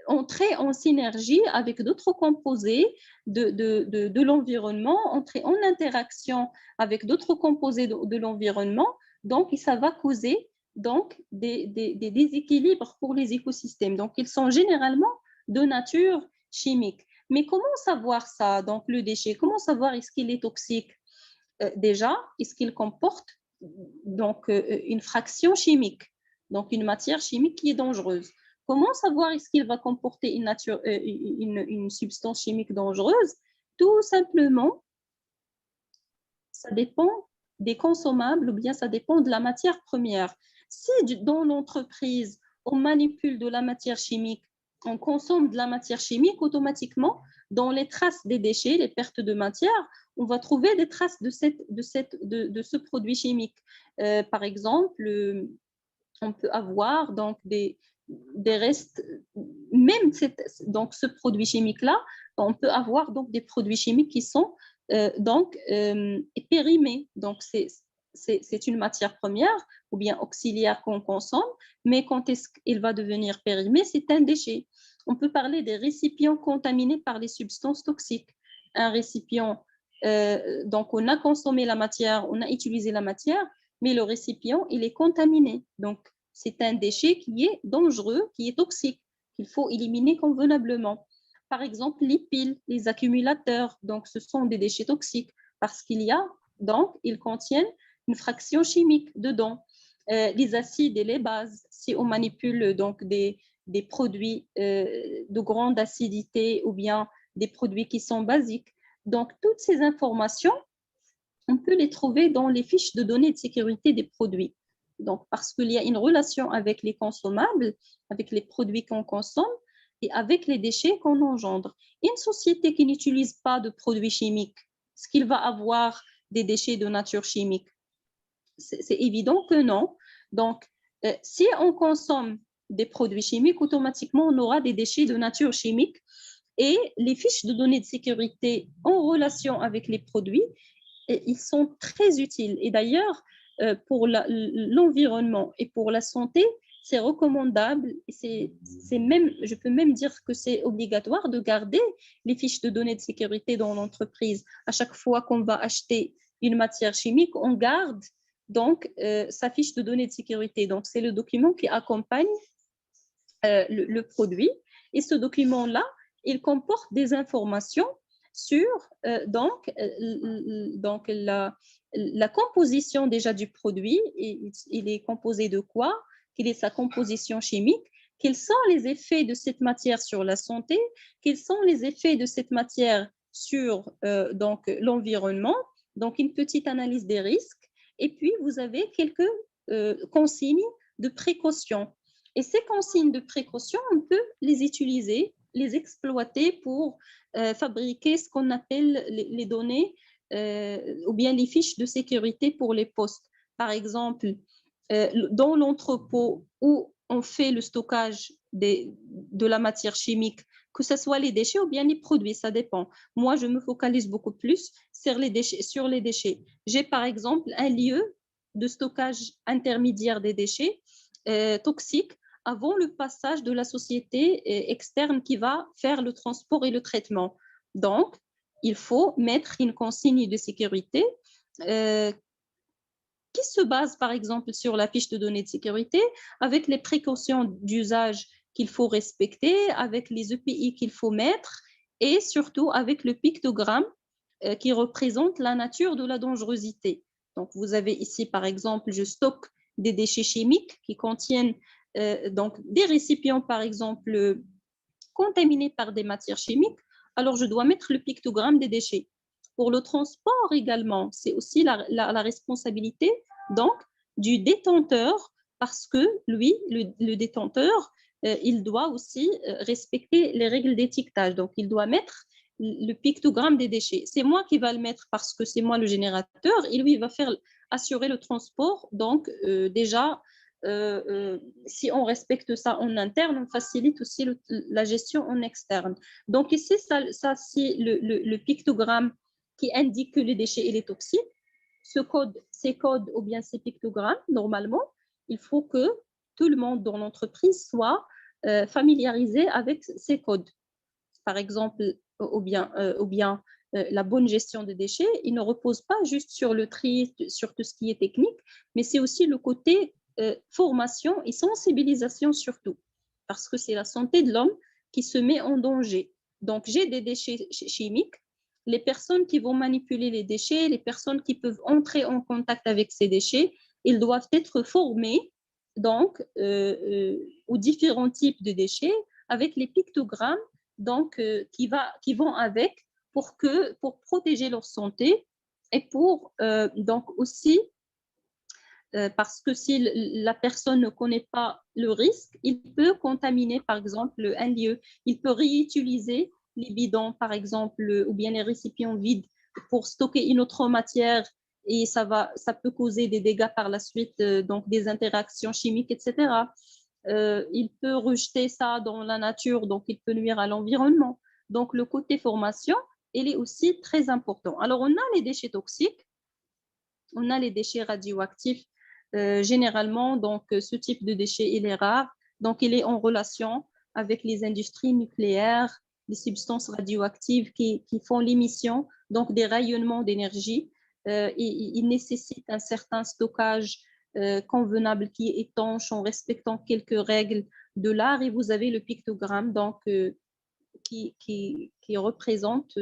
Speaker 1: entrer en synergie avec d'autres composés de l'environnement, entrer en interaction avec d'autres composés de l'environnement. Donc, ça va causer donc, des déséquilibres pour les écosystèmes. Donc, ils sont généralement de nature chimique. Mais comment savoir ça, donc le déchet? Comment savoir est-ce qu'il est toxique? Déjà, est-ce qu'il comporte donc, une fraction chimique, donc une matière chimique qui est dangereuse? Comment savoir est-ce qu'il va comporter une substance chimique dangereuse? Tout simplement, ça dépend des consommables ou bien ça dépend de la matière première. Si dans l'entreprise, on manipule de la matière chimique, on consomme de la matière chimique, automatiquement, dans les traces des déchets, les pertes de matière, on va trouver des traces de ce produit chimique. Par exemple, on peut avoir donc des restes, même donc ce produit chimique-là, on peut avoir donc des produits chimiques qui sont périmés. Donc, c'est une matière première ou bien auxiliaire qu'on consomme, mais quand est-ce qu'il va devenir périmé, c'est un déchet. On peut parler des récipients contaminés par les substances toxiques. Un récipient, donc on a consommé la matière, on a utilisé la matière, mais le récipient, il est contaminé. Donc, c'est un déchet qui est dangereux, qui est toxique, qu'il faut éliminer convenablement. Par exemple, les piles, les accumulateurs, donc ce sont des déchets toxiques parce qu'il y a, donc, ils contiennent une fraction chimique dedans. Les acides et les bases, si on manipule donc des produits de grande acidité ou bien des produits qui sont basiques. Donc, toutes ces informations, on peut les trouver dans les fiches de données de sécurité des produits. Donc, parce qu'il y a une relation avec les consommables, avec les produits qu'on consomme et avec les déchets qu'on engendre. Une société qui n'utilise pas de produits chimiques, est-ce qu'il va avoir des déchets de nature chimique? C'est évident que non. Donc, si on consomme des produits chimiques, automatiquement, on aura des déchets de nature chimique et les fiches de données de sécurité en relation avec les produits, ils sont très utiles. Et d'ailleurs, pour l'environnement et pour la santé, c'est recommandable. Même, je peux même dire que c'est obligatoire de garder les fiches de données de sécurité dans l'entreprise. À chaque fois qu'on va acheter une matière chimique, on garde donc sa fiche de données de sécurité. Donc, c'est le document qui accompagne le produit. Et ce document-là, il comporte des informations sur donc la composition déjà du produit. Il est composé de quoi? Quelle est sa composition chimique? Quels sont les effets de cette matière sur la santé? Quels sont les effets de cette matière sur donc l'environnement? Donc, une petite analyse des risques. Et puis, vous avez quelques consignes de précaution. Et ces consignes de précaution, on peut les utiliser, les exploiter pour fabriquer ce qu'on appelle les données ou bien les fiches de sécurité pour les postes. Par exemple, dans l'entrepôt où on fait le stockage de la matière chimique, que ce soit les déchets ou bien les produits, ça dépend. Moi, je me focalise beaucoup plus sur les déchets. J'ai par exemple un lieu de stockage intermédiaire des déchets toxiques avant le passage de la société externe qui va faire le transport et le traitement. Donc, il faut mettre une consigne de sécurité qui se base, par exemple, sur la fiche de données de sécurité, avec les précautions d'usage qu'il faut respecter, avec les EPI qu'il faut mettre, et surtout avec le pictogramme qui représente la nature de la dangerosité. Donc, vous avez ici, par exemple, je stocke des déchets chimiques qui contiennent donc des récipients, par exemple, contaminés par des matières chimiques. Alors, je dois mettre le pictogramme des déchets. Pour le transport également, c'est aussi la responsabilité donc du détenteur parce que lui, le détenteur, il doit aussi respecter les règles d'étiquetage. Donc, il doit mettre le pictogramme des déchets. C'est moi qui va le mettre parce que c'est moi le générateur et lui, il va faire assurer le transport. Donc, déjà, si on respecte ça en interne, on facilite aussi la gestion en externe. Donc, ici, ça c'est le pictogramme qui indique que le déchet est toxique. Ces codes ou bien ces pictogrammes, normalement, il faut que tout le monde dans l'entreprise soit familiarisé avec ces codes. Par exemple, ou bien la bonne gestion des déchets, il ne repose pas juste sur le tri, sur tout ce qui est technique, mais c'est aussi le côté formation et sensibilisation surtout, parce que c'est la santé de l'homme qui se met en danger. Donc, j'ai des déchets chimiques. Les personnes qui vont manipuler les déchets, les personnes qui peuvent entrer en contact avec ces déchets, ils doivent être formés donc, aux différents types de déchets avec les pictogrammes donc, qui vont avec pour protéger leur santé et pour donc aussi parce que si la personne ne connaît pas le risque, il peut contaminer par exemple un lieu. Il peut réutiliser les bidons par exemple ou bien les récipients vides pour stocker une autre matière et ça peut causer des dégâts par la suite, donc des interactions chimiques, etc. Il peut rejeter ça dans la nature, donc il peut nuire à l'environnement. Donc le côté formation, il est aussi très important. Alors on a les déchets toxiques, on a les déchets radioactifs. Généralement, donc ce type de déchet, il est rare. Donc il est en relation avec les industries nucléaires, les substances radioactives qui font l'émission donc des rayonnements d'énergie. Il nécessite un certain stockage convenable qui est étanche en respectant quelques règles de l'art. Et vous avez le pictogramme donc, qui représente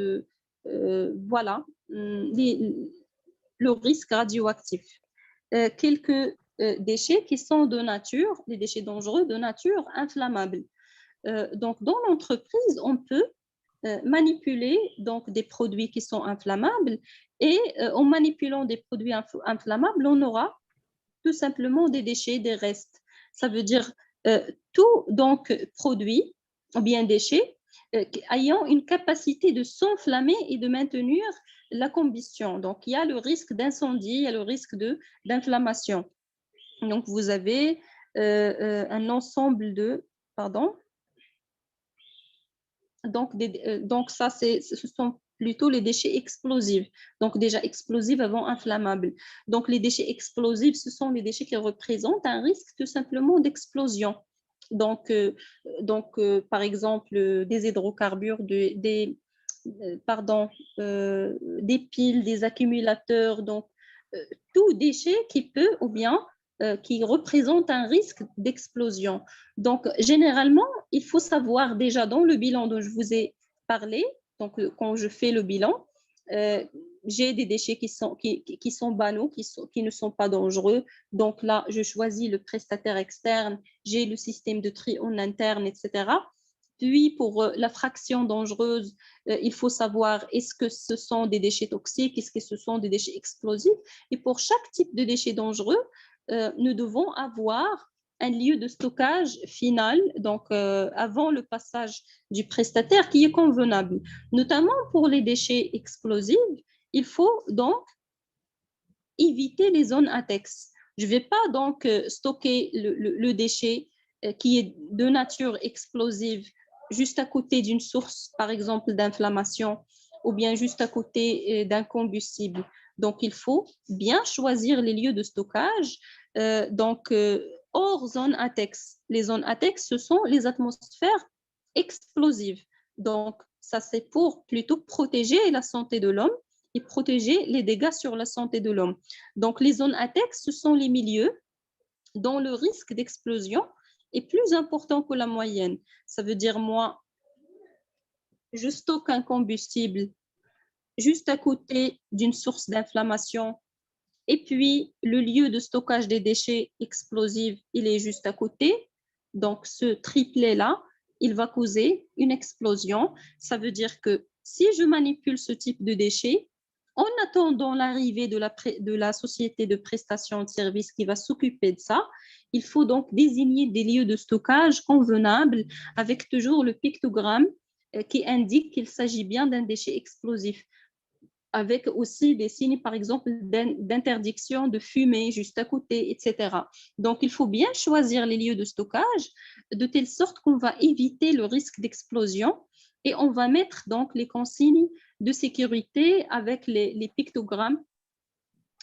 Speaker 1: voilà, le risque radioactif. Quelques déchets qui sont de nature, des déchets dangereux de nature inflammable. Donc, dans l'entreprise, on peut manipuler donc, des produits qui sont inflammables et en manipulant des produits inflammables, on aura tout simplement des déchets, des restes. Ça veut dire tout donc produit ou bien déchet ayant une capacité de s'enflammer et de maintenir la combustion. Donc, il y a le risque d'incendie, il y a le risque d'inflammation. Donc, vous avez un ensemble de... Pardon. Donc ça, ce sont plutôt les déchets explosifs. Donc, déjà explosifs avant inflammables. Donc, les déchets explosifs, ce sont les déchets qui représentent un risque tout simplement d'explosion. Donc, par exemple, des hydrocarbures, des piles, des accumulateurs, donc tout déchet qui peut ou bien qui représente un risque d'explosion. Donc, généralement, il faut savoir déjà dans le bilan dont je vous ai parlé, donc quand je fais le bilan, j'ai des déchets qui sont banaux, qui ne sont pas dangereux. Donc là, je choisis le prestataire externe, j'ai le système de tri en interne, etc. Puis, pour la fraction dangereuse, il faut savoir est-ce que ce sont des déchets toxiques, est-ce que ce sont des déchets explosifs. Et pour chaque type de déchet dangereux, nous devons avoir un lieu de stockage final, donc avant le passage du prestataire, qui est convenable. Notamment pour les déchets explosifs, il faut donc éviter les zones ATEX. Je ne vais pas donc stocker le déchet qui est de nature explosive juste à côté d'une source, par exemple, d'inflammation, ou bien juste à côté d'un combustible. Donc, il faut bien choisir les lieux de stockage. Hors zone ATEX. Les zones ATEX, ce sont les atmosphères explosives. Donc, ça, c'est pour plutôt protéger la santé de l'homme et protéger les dégâts sur la santé de l'homme. Donc, les zones ATEX, ce sont les milieux dont le risque d'explosion est plus important que la moyenne. Ça veut dire, moi, je stocke un combustible juste à côté d'une source d'inflammation et puis le lieu de stockage des déchets explosifs, il est juste à côté. Donc, ce triplet-là, il va causer une explosion. Ça veut dire que si je manipule ce type de déchets, en attendant l'arrivée de la société de prestation de services qui va s'occuper de ça, il faut donc désigner des lieux de stockage convenables avec toujours le pictogramme qui indique qu'il s'agit bien d'un déchet explosif, avec aussi des signes, par exemple, d'interdiction de fumer juste à côté, etc. Donc, il faut bien choisir les lieux de stockage de telle sorte qu'on va éviter le risque d'explosion et on va mettre donc les consignes de sécurité avec les pictogrammes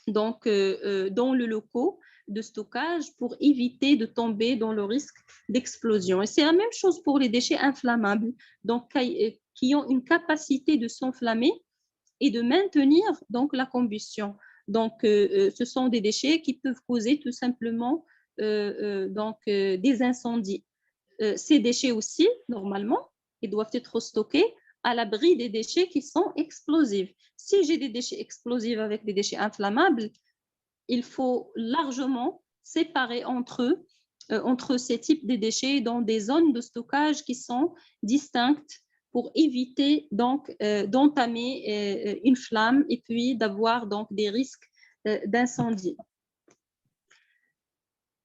Speaker 1: donc, dans le locaux de stockage pour éviter de tomber dans le risque d'explosion. Et c'est la même chose pour les déchets inflammables, donc qui ont une capacité de s'enflammer et de maintenir donc la combustion. Donc, ce sont des déchets qui peuvent causer tout simplement des incendies. Ces déchets aussi, normalement, ils doivent être stockés à l'abri des déchets qui sont explosifs. Si j'ai des déchets explosifs avec des déchets inflammables, il faut largement séparer entre eux, entre ces types de déchets dans des zones de stockage qui sont distinctes pour éviter donc d'entamer une flamme et puis d'avoir donc des risques d'incendie.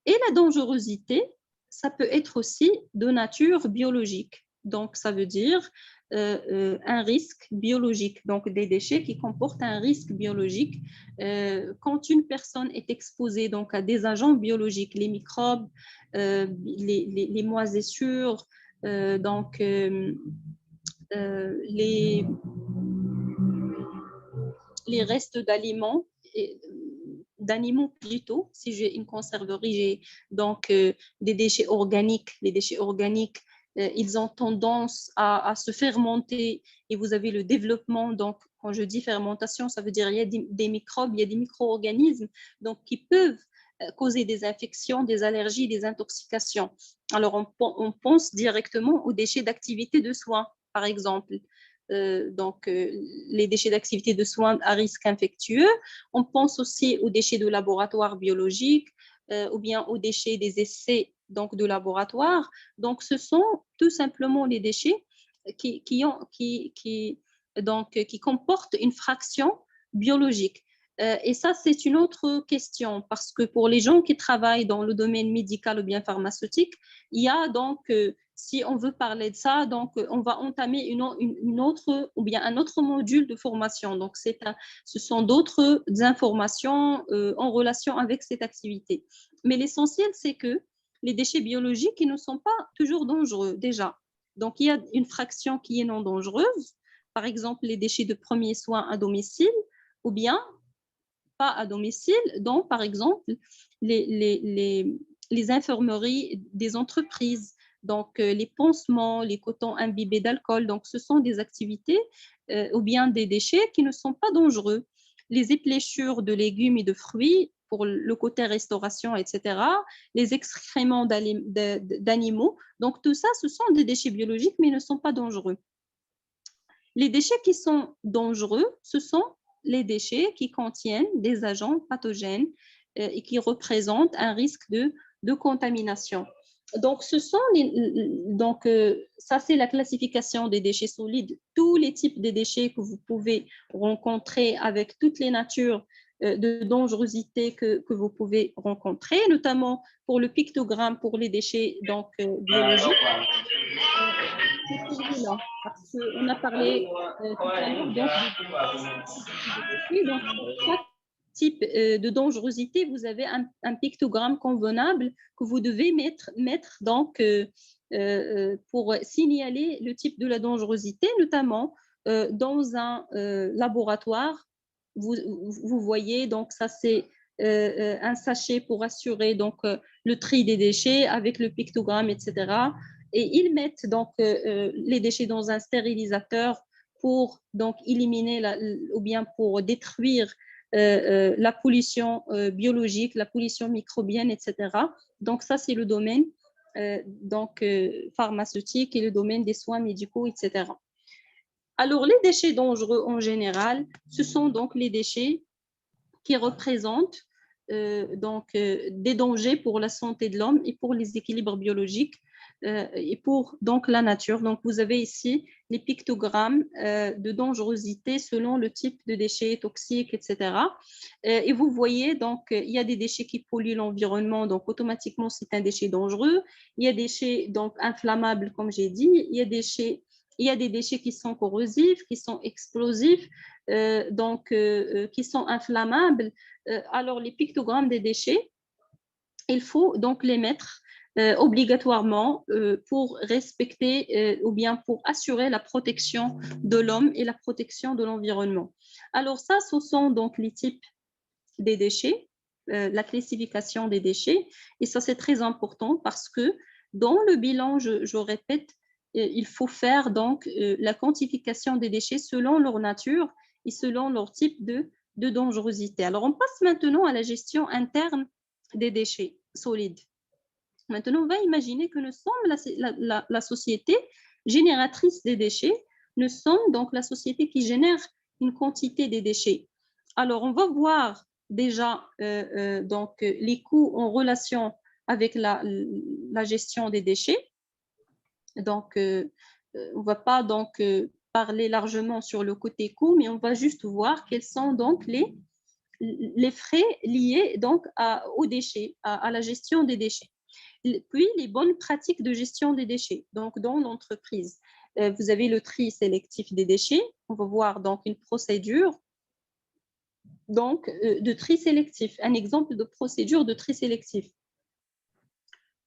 Speaker 1: Et la dangerosité, ça peut être aussi de nature biologique. Donc, ça veut dire un risque biologique, donc des déchets qui comportent un risque biologique. Quand une personne est exposée donc, à des agents biologiques, les microbes, les moisissures, donc les restes d'aliments, d'animaux plutôt, si j'ai une conserverie, j'ai donc des déchets organiques. Les déchets organiques, ils ont tendance à se fermenter et vous avez le développement. Donc, quand je dis fermentation, ça veut dire qu'il y a des microbes, il y a des micro-organismes donc, qui peuvent causer des infections, des allergies, des intoxications. Alors, on pense directement aux déchets d'activité de soins, par exemple. Donc, les déchets d'activité de soins à risque infectieux. On pense aussi aux déchets de laboratoire biologique ou bien aux déchets des essais donc, de laboratoire. Donc, ce sont tout simplement les déchets qui comportent une fraction biologique. Et ça, c'est une autre question parce que pour les gens qui travaillent dans le domaine médical ou bien pharmaceutique, il y a donc, si on veut parler de ça, donc on va entamer une autre ou bien un autre module de formation. Donc, ce sont d'autres informations en relation avec cette activité. Mais l'essentiel, c'est que les déchets biologiques, ils ne sont pas toujours dangereux déjà. Donc, il y a une fraction qui est non dangereuse, par exemple les déchets de premiers soins à domicile ou bien pas à domicile, donc par exemple les infirmeries des entreprises, donc les pansements, les cotons imbibés d'alcool. Donc ce sont des activités ou bien des déchets qui ne sont pas dangereux. Les épléchures de légumes et de fruits pour le côté restauration, etc. Les excréments d'animaux. Donc tout ça, ce sont des déchets biologiques, mais ils ne sont pas dangereux. Les déchets qui sont dangereux, ce sont les déchets qui contiennent des agents pathogènes et qui représentent un risque de contamination. Donc, ça, c'est la classification des déchets solides. Tous les types de déchets que vous pouvez rencontrer avec toutes les natures de dangerosité que vous pouvez rencontrer, notamment pour le pictogramme pour les déchets donc, biologiques. C'est celui-là, parce qu'on a parlé tout à l'heure donc, donc, chaque type de dangerosité, vous avez un pictogramme convenable que vous devez mettre donc, pour signaler le type de la dangerosité, notamment dans un laboratoire. Vous voyez, donc ça c'est un sachet pour assurer donc, le tri des déchets avec le pictogramme, etc. Et ils mettent donc les déchets dans un stérilisateur pour donc éliminer ou bien pour détruire la pollution biologique, la pollution microbienne, etc. Donc ça, c'est le domaine donc, pharmaceutique et le domaine des soins médicaux, etc. Alors, les déchets dangereux en général, ce sont donc les déchets qui représentent des dangers pour la santé de l'homme et pour les équilibres biologiques et pour donc la nature. Donc, vous avez ici les pictogrammes de dangerosité selon le type de déchets toxiques, etc. Et vous voyez, donc, il y a des déchets qui polluent l'environnement, donc automatiquement, c'est un déchet dangereux. Il y a des déchets donc, inflammables, comme j'ai dit. Il y a des déchets qui sont corrosifs, qui sont explosifs, qui sont inflammables. Alors, les pictogrammes des déchets, il faut donc les mettre obligatoirement pour respecter ou bien pour assurer la protection de l'homme et la protection de l'environnement. Alors ça, ce sont donc les types des déchets, la classification des déchets, et ça c'est très important parce que dans le bilan, je répète, il faut faire donc la quantification des déchets selon leur nature et selon leur type de dangerosité. Alors on passe maintenant à la gestion interne des déchets solides. Maintenant, on va imaginer que nous sommes la société génératrice des déchets. Nous sommes donc la société qui génère une quantité des déchets. Alors, on va voir déjà donc, les coûts en relation avec la gestion des déchets. Donc, on ne va pas donc, parler largement sur le côté coût, mais on va juste voir quels sont donc les frais liés donc aux déchets, à la gestion des déchets. Puis, les bonnes pratiques de gestion des déchets. Donc, dans l'entreprise, vous avez le tri sélectif des déchets. On va voir donc une procédure donc, de tri sélectif, un exemple de procédure de tri sélectif.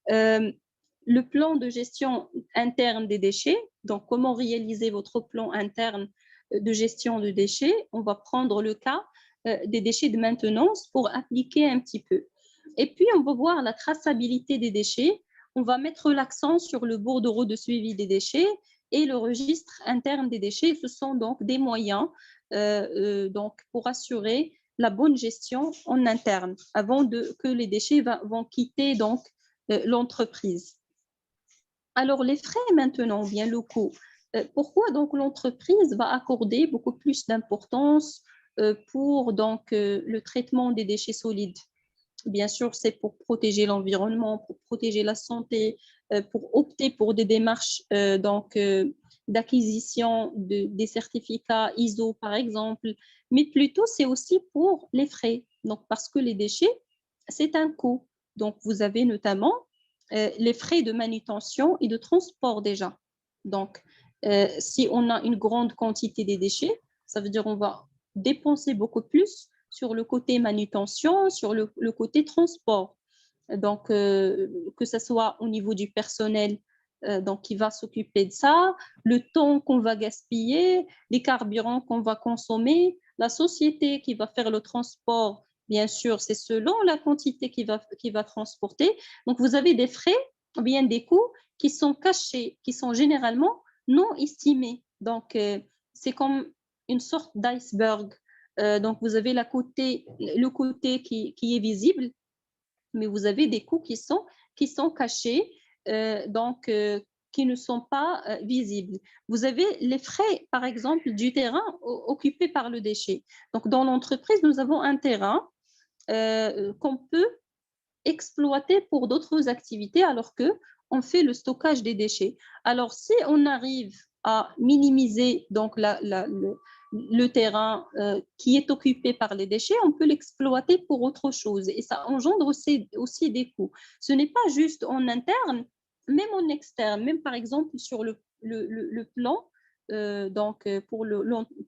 Speaker 1: Le plan de gestion interne des déchets, donc comment réaliser votre plan interne de gestion de déchets. On va prendre le cas des déchets de maintenance pour appliquer un petit peu. Et puis, on va voir la traçabilité des déchets. On va mettre l'accent sur le bordereau de suivi des déchets et le registre interne des déchets. Ce sont donc des moyens donc pour assurer la bonne gestion en interne avant que les déchets vont quitter donc l'entreprise. Alors, les frais maintenant, bien locaux. Pourquoi donc l'entreprise va accorder beaucoup plus d'importance pour donc le traitement des déchets solides? Bien sûr, c'est pour protéger l'environnement, pour protéger la santé, pour opter pour des démarches d'acquisition des certificats ISO, par exemple, mais plutôt c'est aussi pour les frais. Donc, parce que les déchets, c'est un coût. Donc, vous avez notamment les frais de manutention et de transport déjà. Donc, si on a une grande quantité des déchets, ça veut dire qu'on va dépenser beaucoup plus sur le côté manutention, sur le côté transport. Donc, que ce soit au niveau du personnel donc, qui va s'occuper de ça, le temps qu'on va gaspiller, les carburants qu'on va consommer, la société qui va faire le transport, bien sûr, c'est selon la quantité qui va transporter. Donc, vous avez des frais, bien des coûts qui sont cachés, qui sont généralement non estimés. Donc, c'est comme une sorte d'iceberg. Donc, vous avez le côté qui est visible, mais vous avez des coûts qui sont cachés, qui ne sont pas visibles. Vous avez les frais, par exemple, du terrain occupé par le déchet. Donc, dans l'entreprise, nous avons un terrain qu'on peut exploiter pour d'autres activités alors qu'on fait le stockage des déchets. Alors, si on arrive à minimiser donc le terrain qui est occupé par les déchets, on peut l'exploiter pour autre chose et ça engendre aussi des coûts. Ce n'est pas juste en interne, même en externe, même par exemple sur le plan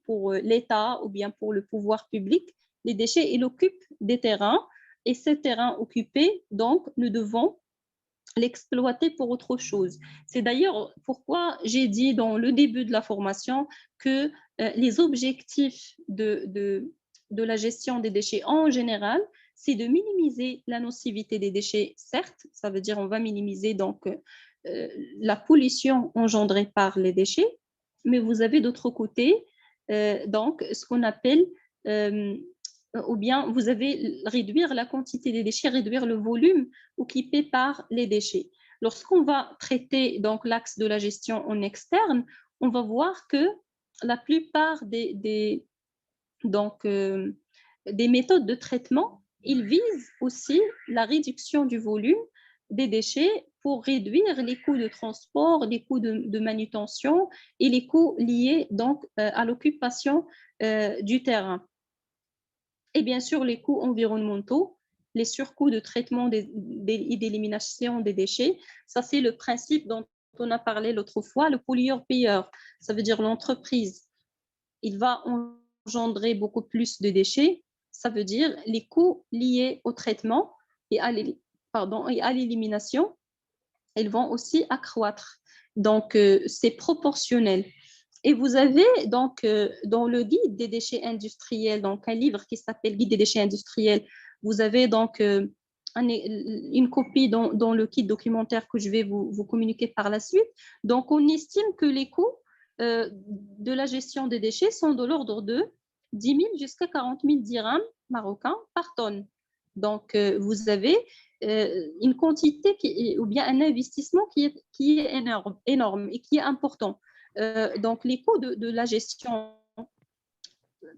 Speaker 1: pour l'État ou bien pour le pouvoir public, les déchets, ils occupent des terrains et ces terrains occupés, donc, nous devons l'exploiter pour autre chose. C'est d'ailleurs pourquoi j'ai dit dans le début de la formation que les objectifs de la gestion des déchets en général, c'est de minimiser la nocivité des déchets, certes, ça veut dire on va minimiser donc la pollution engendrée par les déchets, mais vous avez d'autre côté donc ce qu'on appelle ou bien vous avez réduire la quantité des déchets, réduire le volume occupé par les déchets. Lorsqu'on va traiter donc l'axe de la gestion en externe, on va voir que la plupart des méthodes de traitement, ils visent aussi la réduction du volume des déchets pour réduire les coûts de transport, les coûts de manutention et les coûts liés donc à l'occupation du terrain. Et bien sûr, les coûts environnementaux, les surcoûts de traitement et d'élimination des déchets. Ça, c'est le principe dont on a parlé l'autre fois, le pollueur-payeur. Ça veut dire l'entreprise, il va engendrer beaucoup plus de déchets. Ça veut dire les coûts liés au traitement et à l'élimination, ils vont aussi accroître. Donc, c'est proportionnel. Et vous avez donc dans le guide des déchets industriels, donc un livre qui s'appelle Guide des déchets industriels, vous avez donc une copie dans le kit documentaire que je vais vous communiquer par la suite. Donc, on estime que les coûts de la gestion des déchets sont de l'ordre de 10 000 jusqu'à 40 000 dirhams marocains par tonne. Donc, vous avez une quantité ou bien un investissement qui est énorme et qui est important. Donc, les coûts de la gestion,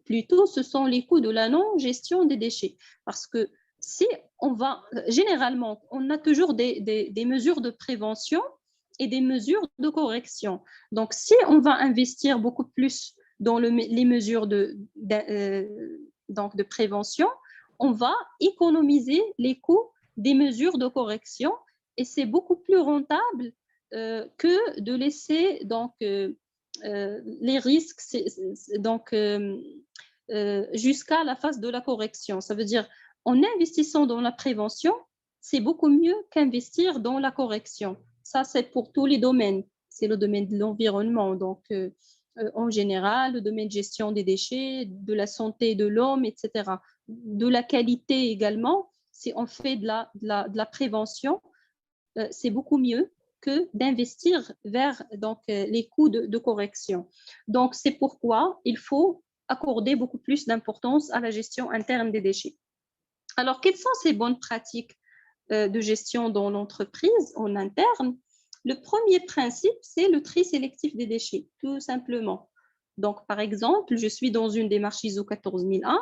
Speaker 1: plutôt, ce sont les coûts de la non-gestion des déchets. Parce que si on va, généralement, on a toujours des mesures de prévention et des mesures de correction. Donc, si on va investir beaucoup plus dans les mesures donc de prévention, on va économiser les coûts des mesures de correction et c'est beaucoup plus rentable que de laisser donc, les risques donc, jusqu'à la phase de la correction. Ça veut dire en investissant dans la prévention, c'est beaucoup mieux qu'investir dans la correction. Ça, c'est pour tous les domaines. C'est le domaine de l'environnement, donc en général, le domaine de gestion des déchets, de la santé de l'homme, etc. De la qualité également, si on fait de la prévention, c'est beaucoup mieux que d'investir vers donc, les coûts de correction. Donc, c'est pourquoi il faut accorder beaucoup plus d'importance à la gestion interne des déchets. Alors, quelles sont ces bonnes pratiques de gestion dans l'entreprise en interne? Le premier principe, c'est le tri sélectif des déchets, tout simplement. Donc, par exemple, je suis dans une démarche ISO 14001.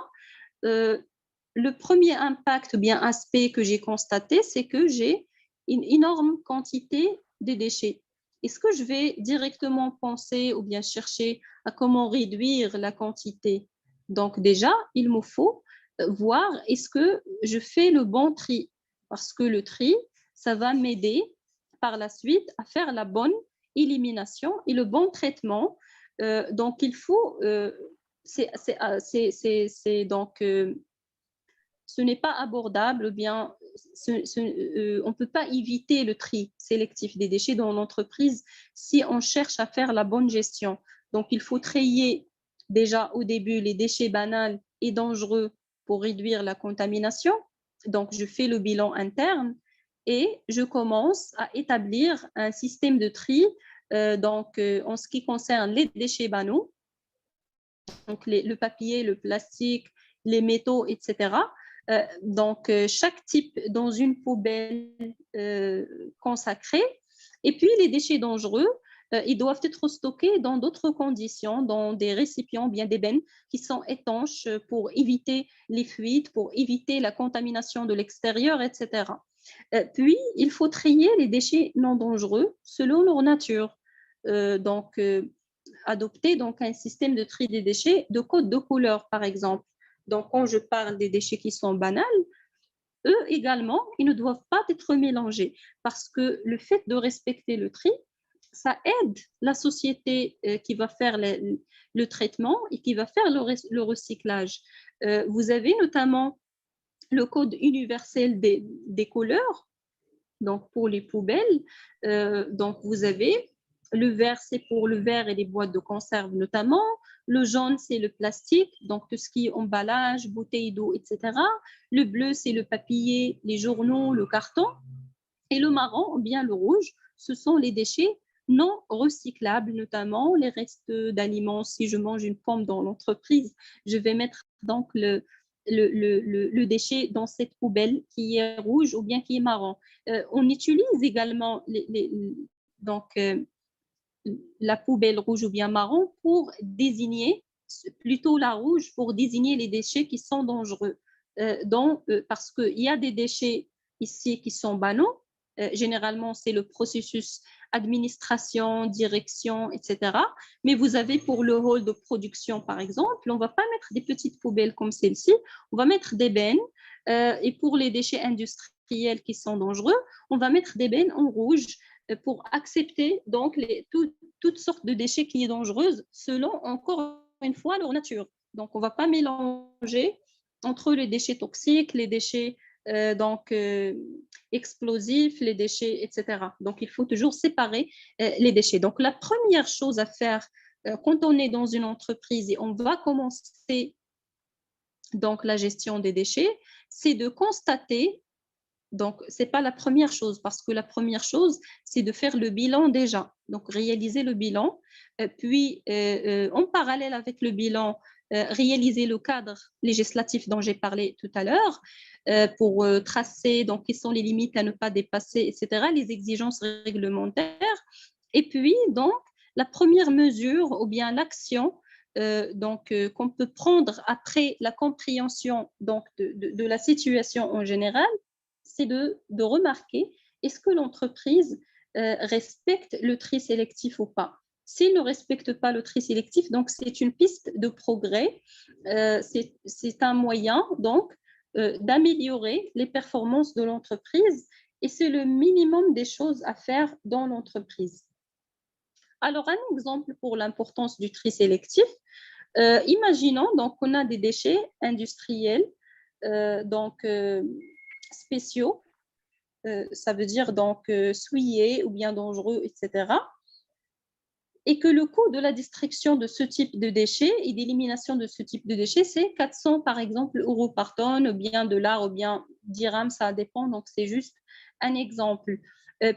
Speaker 1: Le premier impact, bien aspect que j'ai constaté, c'est que j'ai une énorme quantité de déchets. Est-ce que je vais directement penser ou bien chercher à comment réduire la quantité? Donc déjà, il me faut voir est-ce que je fais le bon tri, parce que le tri, ça va m'aider par la suite à faire la bonne élimination et le bon traitement. Donc il faut, donc ce n'est pas abordable, bien, on ne peut pas éviter le tri sélectif des déchets dans l'entreprise si on cherche à faire la bonne gestion. Donc, il faut trier déjà au début les déchets banals et dangereux pour réduire la contamination. Donc, je fais le bilan interne et je commence à établir un système de tri en ce qui concerne les déchets banaux, donc le papier, le plastique, les métaux, etc. Donc, chaque type dans une poubelle consacrée. Et puis, les déchets dangereux, ils doivent être stockés dans d'autres conditions, dans des récipients, bien des bennes, qui sont étanches pour éviter les fuites, pour éviter la contamination de l'extérieur, etc. Puis, il faut trier les déchets non dangereux selon leur nature. Donc, adopter donc un système de tri des déchets de code de couleur, par exemple. Donc, quand je parle des déchets qui sont banals, eux également, ils ne doivent pas être mélangés parce que le fait de respecter le tri, ça aide la société qui va faire le traitement et qui va faire le recyclage. Vous avez notamment le code universel des couleurs, donc pour les poubelles. Donc, vous avez le vert, c'est pour le verre et les boîtes de conserve notamment. Le jaune, c'est le plastique, donc tout ce qui est emballage, bouteilles d'eau, etc. Le bleu, c'est le papier, les journaux, le carton. Et le marron, ou bien le rouge, ce sont les déchets non recyclables, notamment les restes d'aliments. Si je mange une pomme dans l'entreprise, je vais mettre donc le déchet dans cette poubelle qui est rouge ou bien qui est marron. On utilise également donc, la poubelle rouge ou bien marron pour désigner, plutôt la rouge pour désigner les déchets qui sont dangereux. Parce qu'il y a des déchets ici qui sont banaux. Généralement, c'est le processus administration, direction, etc. Mais vous avez pour le hall de production, par exemple, on ne va pas mettre des petites poubelles comme celle-ci, on va mettre des bennes. Et pour les déchets industriels qui sont dangereux, on va mettre des bennes en rouge pour accepter donc toutes sortes de déchets qui sont dangereuses selon, encore une fois, leur nature. Donc, on ne va pas mélanger entre les déchets toxiques, les déchets explosifs, les déchets, etc. Donc, il faut toujours séparer les déchets. Donc, la première chose à faire quand on est dans une entreprise et on va commencer donc la gestion des déchets, c'est de constater. Donc, ce n'est pas la première chose, parce que la première chose, c'est de faire le bilan déjà. Donc, réaliser le bilan, puis en parallèle avec le bilan, réaliser le cadre législatif dont j'ai parlé tout à l'heure pour tracer donc, quelles sont les limites à ne pas dépasser, etc., les exigences réglementaires. Et puis, donc, la première mesure ou bien l'action qu'on peut prendre après la compréhension donc, de la situation en général, c'est de remarquer est-ce que l'entreprise respecte le tri sélectif ou pas. S'il ne respecte pas le tri sélectif, donc c'est une piste de progrès, c'est un moyen donc d'améliorer les performances de l'entreprise et c'est le minimum des choses à faire dans l'entreprise. Alors, un exemple pour l'importance du tri sélectif. Imaginons donc qu'on a des déchets industriels spéciaux, ça veut dire donc souillés ou bien dangereux, etc. Et que le coût de la destruction de ce type de déchets et d'élimination de ce type de déchets, c'est 400 par exemple euros par tonne, ou bien $, ou bien dirhams, ça dépend. Donc c'est juste un exemple.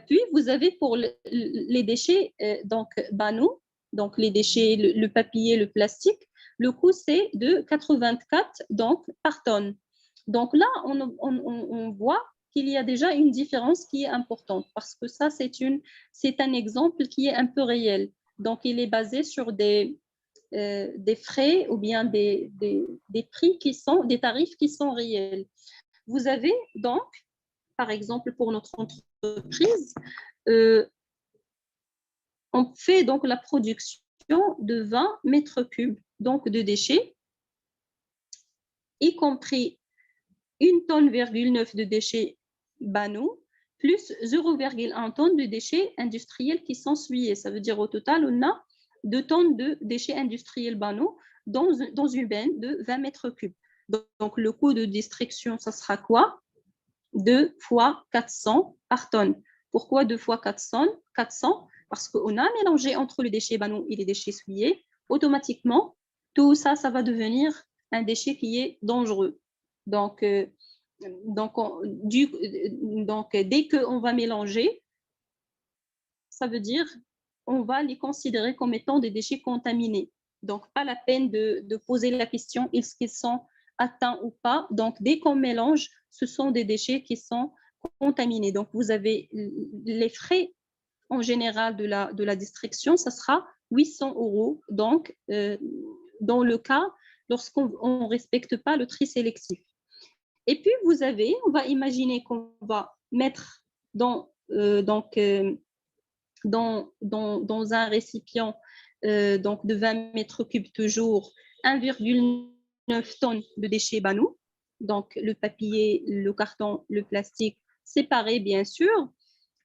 Speaker 1: Puis vous avez pour les déchets donc banaux, donc les déchets, le papier, le plastique, le coût c'est de 84 donc par tonne. Donc là, on voit qu'il y a déjà une différence qui est importante parce que ça, c'est un exemple qui est un peu réel. Donc, il est basé sur des frais ou bien des prix qui sont, des tarifs qui sont réels. Vous avez donc, par exemple, pour notre entreprise, on fait donc la production de 20 mètres cubes donc de déchets, y compris 1,9 tonne de déchets banaux, plus 0,1 tonne de déchets industriels qui sont souillés. Ça veut dire au total, on a 2 tonnes de déchets industriels banaux dans une benne de 20 mètres cubes. Donc, le coût de destruction, ça sera quoi? 2 fois 400 par tonne. Pourquoi 2 fois 400? Parce qu'on a mélangé entre les déchets banaux et les déchets souillés. Automatiquement, tout ça, ça va devenir un déchet qui est dangereux. Donc, dès qu'on va mélanger, ça veut dire on va les considérer comme étant des déchets contaminés. Donc, pas la peine de poser la question est-ce qu'ils sont atteints ou pas. Donc, dès qu'on mélange, ce sont des déchets qui sont contaminés. Donc, vous avez les frais en général de la destruction, ça sera 800 euros. Donc, dans le cas lorsqu'on ne respecte pas le tri sélectif. Et puis, on va imaginer qu'on va mettre dans un récipient donc de 20 mètres cubes toujours 1,9 tonnes de déchets banaux, donc le papier, le carton, le plastique, séparés bien sûr,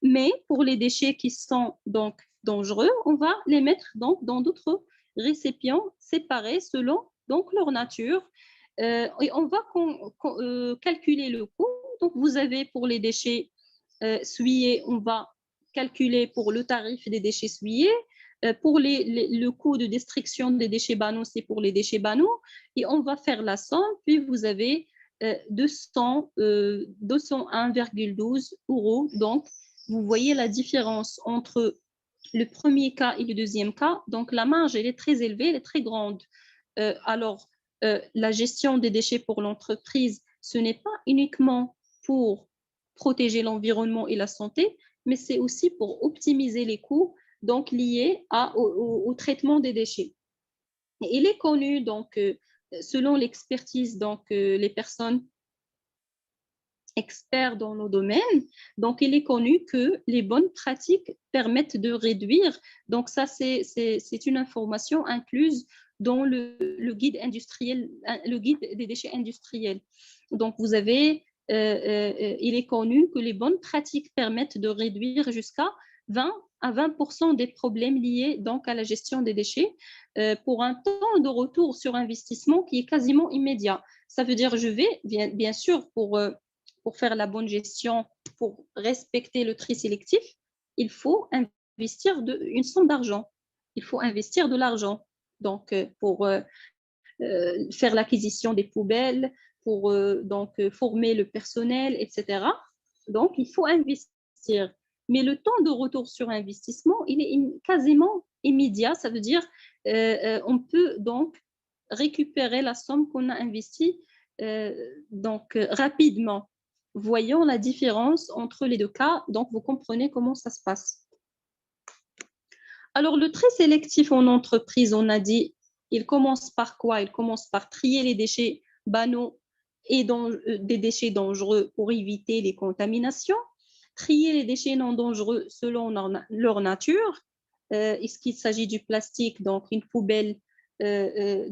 Speaker 1: mais pour les déchets qui sont donc dangereux, on va les mettre donc dans d'autres récipients séparés selon donc leur nature. Et on va calculer le coût. Donc vous avez pour les déchets souillés, on va calculer pour le tarif des déchets souillés. Pour le coût de destruction des déchets banaux, c'est pour les déchets banaux. Et on va faire la somme. Puis vous avez 201,12 euros. Donc, vous voyez la différence entre le premier cas et le deuxième cas. Donc, la marge, elle est très élevée, elle est très grande. Alors, la gestion des déchets pour l'entreprise, ce n'est pas uniquement pour protéger l'environnement et la santé, mais c'est aussi pour optimiser les coûts donc liés au traitement des déchets. Et il est connu, donc, selon l'expertise, donc, les personnes experts dans nos domaines, donc il est connu que les bonnes pratiques permettent de réduire. Donc ça, c'est une information incluse dans le guide industriel, le guide des déchets industriels. Donc vous avez, il est connu que les bonnes pratiques permettent de réduire jusqu'à 20 à 20% des problèmes liés donc à la gestion des déchets pour un temps de retour sur investissement qui est quasiment immédiat. Ça veut dire, je vais bien sûr pour faire la bonne gestion, pour respecter le tri sélectif, il faut investir une somme d'argent. Il faut investir de l'argent. Donc, pour faire l'acquisition des poubelles, pour former le personnel, etc. Donc, il faut investir. Mais le temps de retour sur investissement, il est quasiment immédiat. Ça veut dire on peut donc récupérer la somme qu'on a investie rapidement. Voyons la différence entre les deux cas. Donc, vous comprenez comment ça se passe. Alors, le tri sélectif en entreprise, on a dit, il commence par quoi? Il commence par trier les déchets banaux et des déchets dangereux pour éviter les contaminations. Trier les déchets non dangereux selon leur nature. Est-ce qu'il s'agit du plastique, donc une poubelle, une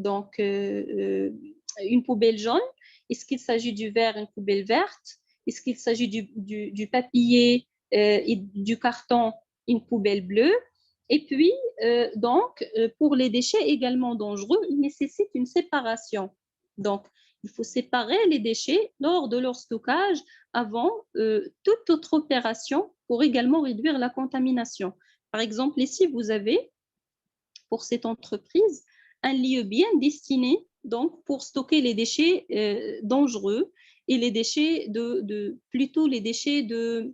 Speaker 1: poubelle jaune? Est-ce qu'il s'agit du verre, une poubelle verte? Est-ce qu'il s'agit du papier et du carton, une poubelle bleue. Et puis, pour les déchets également dangereux, il nécessite une séparation. Donc, il faut séparer les déchets lors de leur stockage avant toute autre opération pour également réduire la contamination. Par exemple, ici, vous avez pour cette entreprise un lieu bien destiné donc, pour stocker les déchets dangereux et les déchets plutôt les déchets de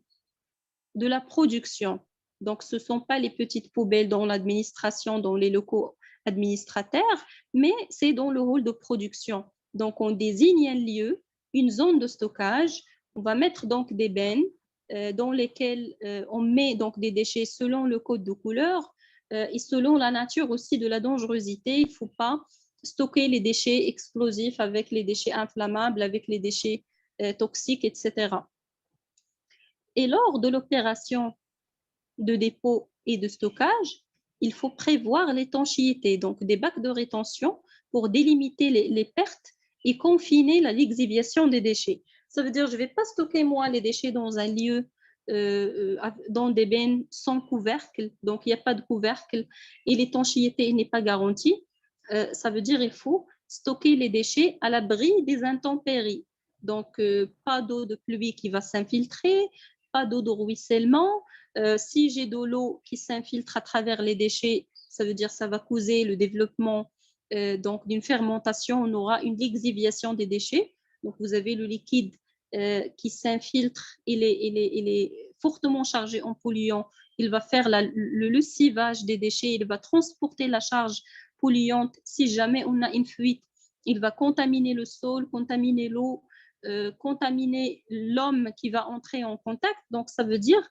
Speaker 1: la production. Donc, ce ne sont pas les petites poubelles dans l'administration, dans les locaux administrateurs, mais c'est dans le hall de production. Donc, on désigne un lieu, une zone de stockage. On va mettre donc des bennes dans lesquelles on met donc des déchets selon le code de couleur et selon la nature aussi de la dangerosité. Il ne faut pas stocker les déchets explosifs avec les déchets inflammables, avec les déchets toxiques, etc. Et lors de l'opération de dépôt et de stockage, il faut prévoir l'étanchéité, donc des bacs de rétention pour délimiter les pertes et confiner l'exhibition des déchets. Ça veut dire que je ne vais pas stocker moi les déchets dans un lieu, dans des bennes sans couvercle, donc il n'y a pas de couvercle et l'étanchéité n'est pas garantie. Ça veut dire qu'il faut stocker les déchets à l'abri des intempéries. Donc, pas d'eau de pluie qui va s'infiltrer, pas d'eau de ruissellement. Si j'ai de l'eau qui s'infiltre à travers les déchets, ça veut dire que ça va causer le développement donc d'une fermentation. On aura une lixiviation des déchets. Donc, vous avez le liquide qui s'infiltre, il est fortement chargé en polluants. Il va faire le lessivage des déchets, il va transporter la charge polluante. Si jamais on a une fuite, il va contaminer le sol, contaminer l'eau, contaminer l'homme qui va entrer en contact. Donc, ça veut dire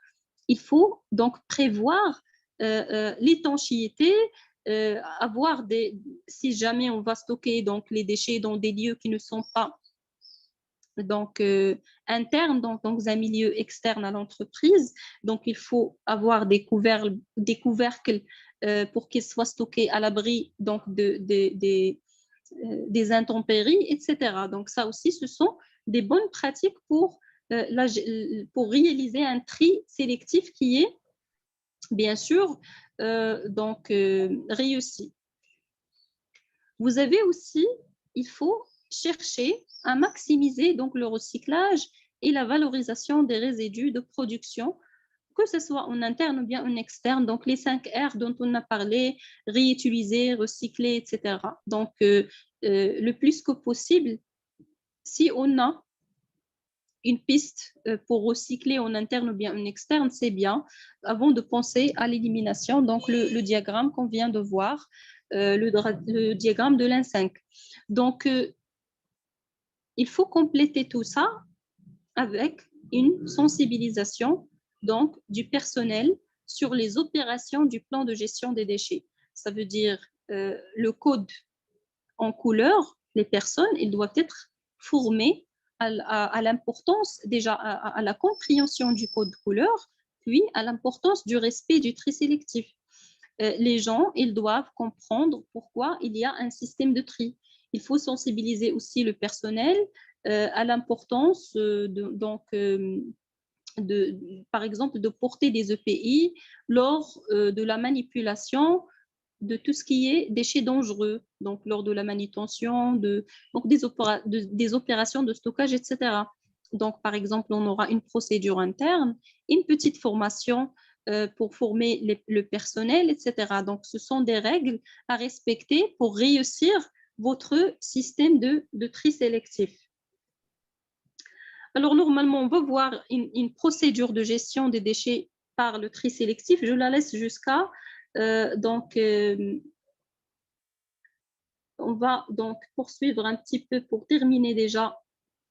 Speaker 1: il faut donc prévoir l'étanchéité, avoir si jamais on va stocker donc les déchets dans des lieux qui ne sont pas donc internes, donc dans un milieu externe à l'entreprise. Donc, il faut avoir des couvercles pour qu'ils soient stockés à l'abri donc des intempéries, etc. Donc, ça aussi, ce sont des bonnes pratiques pour réaliser un tri sélectif qui est, bien sûr, réussi. Vous avez aussi, il faut chercher à maximiser donc le recyclage et la valorisation des résidus de production, que ce soit en interne ou bien en externe. Donc, les 5 R dont on a parlé, réutiliser, recycler, etc. Donc, le plus que possible, si on a une piste pour recycler en interne ou bien en externe, c'est bien, avant de penser à l'élimination. Donc, le diagramme qu'on vient de voir, le diagramme de l'N5. Donc, il faut compléter tout ça avec une sensibilisation donc, du personnel sur les opérations du plan de gestion des déchets. Ça veut dire le code en couleur, les personnes, ils doivent être formées à l'importance, déjà à la compréhension du code couleur, puis à l'importance du respect du tri sélectif. Les gens, ils doivent comprendre pourquoi il y a un système de tri. Il faut sensibiliser aussi le personnel à l'importance par exemple, de porter des EPI lors de la manipulation de tout ce qui est déchets dangereux, donc lors de la manutention, donc des opérations de stockage, etc. Donc, par exemple, on aura une procédure interne, une petite formation pour former le personnel, etc. Donc, ce sont des règles à respecter pour réussir votre système de tri sélectif. Alors, normalement, on va voir une procédure de gestion des déchets par le tri sélectif. Je la laisse jusqu'à on va donc poursuivre un petit peu pour terminer déjà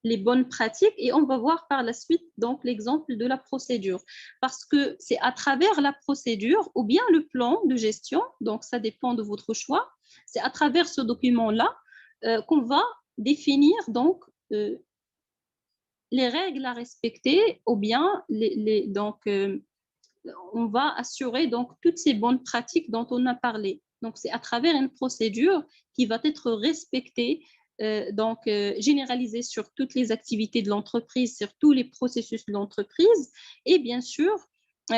Speaker 1: les bonnes pratiques et on va voir par la suite donc l'exemple de la procédure parce que c'est à travers la procédure ou bien le plan de gestion, donc ça dépend de votre choix, c'est à travers ce document-là qu'on va définir donc les règles à respecter ou bien on va assurer donc toutes ces bonnes pratiques dont on a parlé. Donc, c'est à travers une procédure qui va être respectée généralisé sur toutes les activités de l'entreprise, sur tous les processus de l'entreprise. Et bien sûr,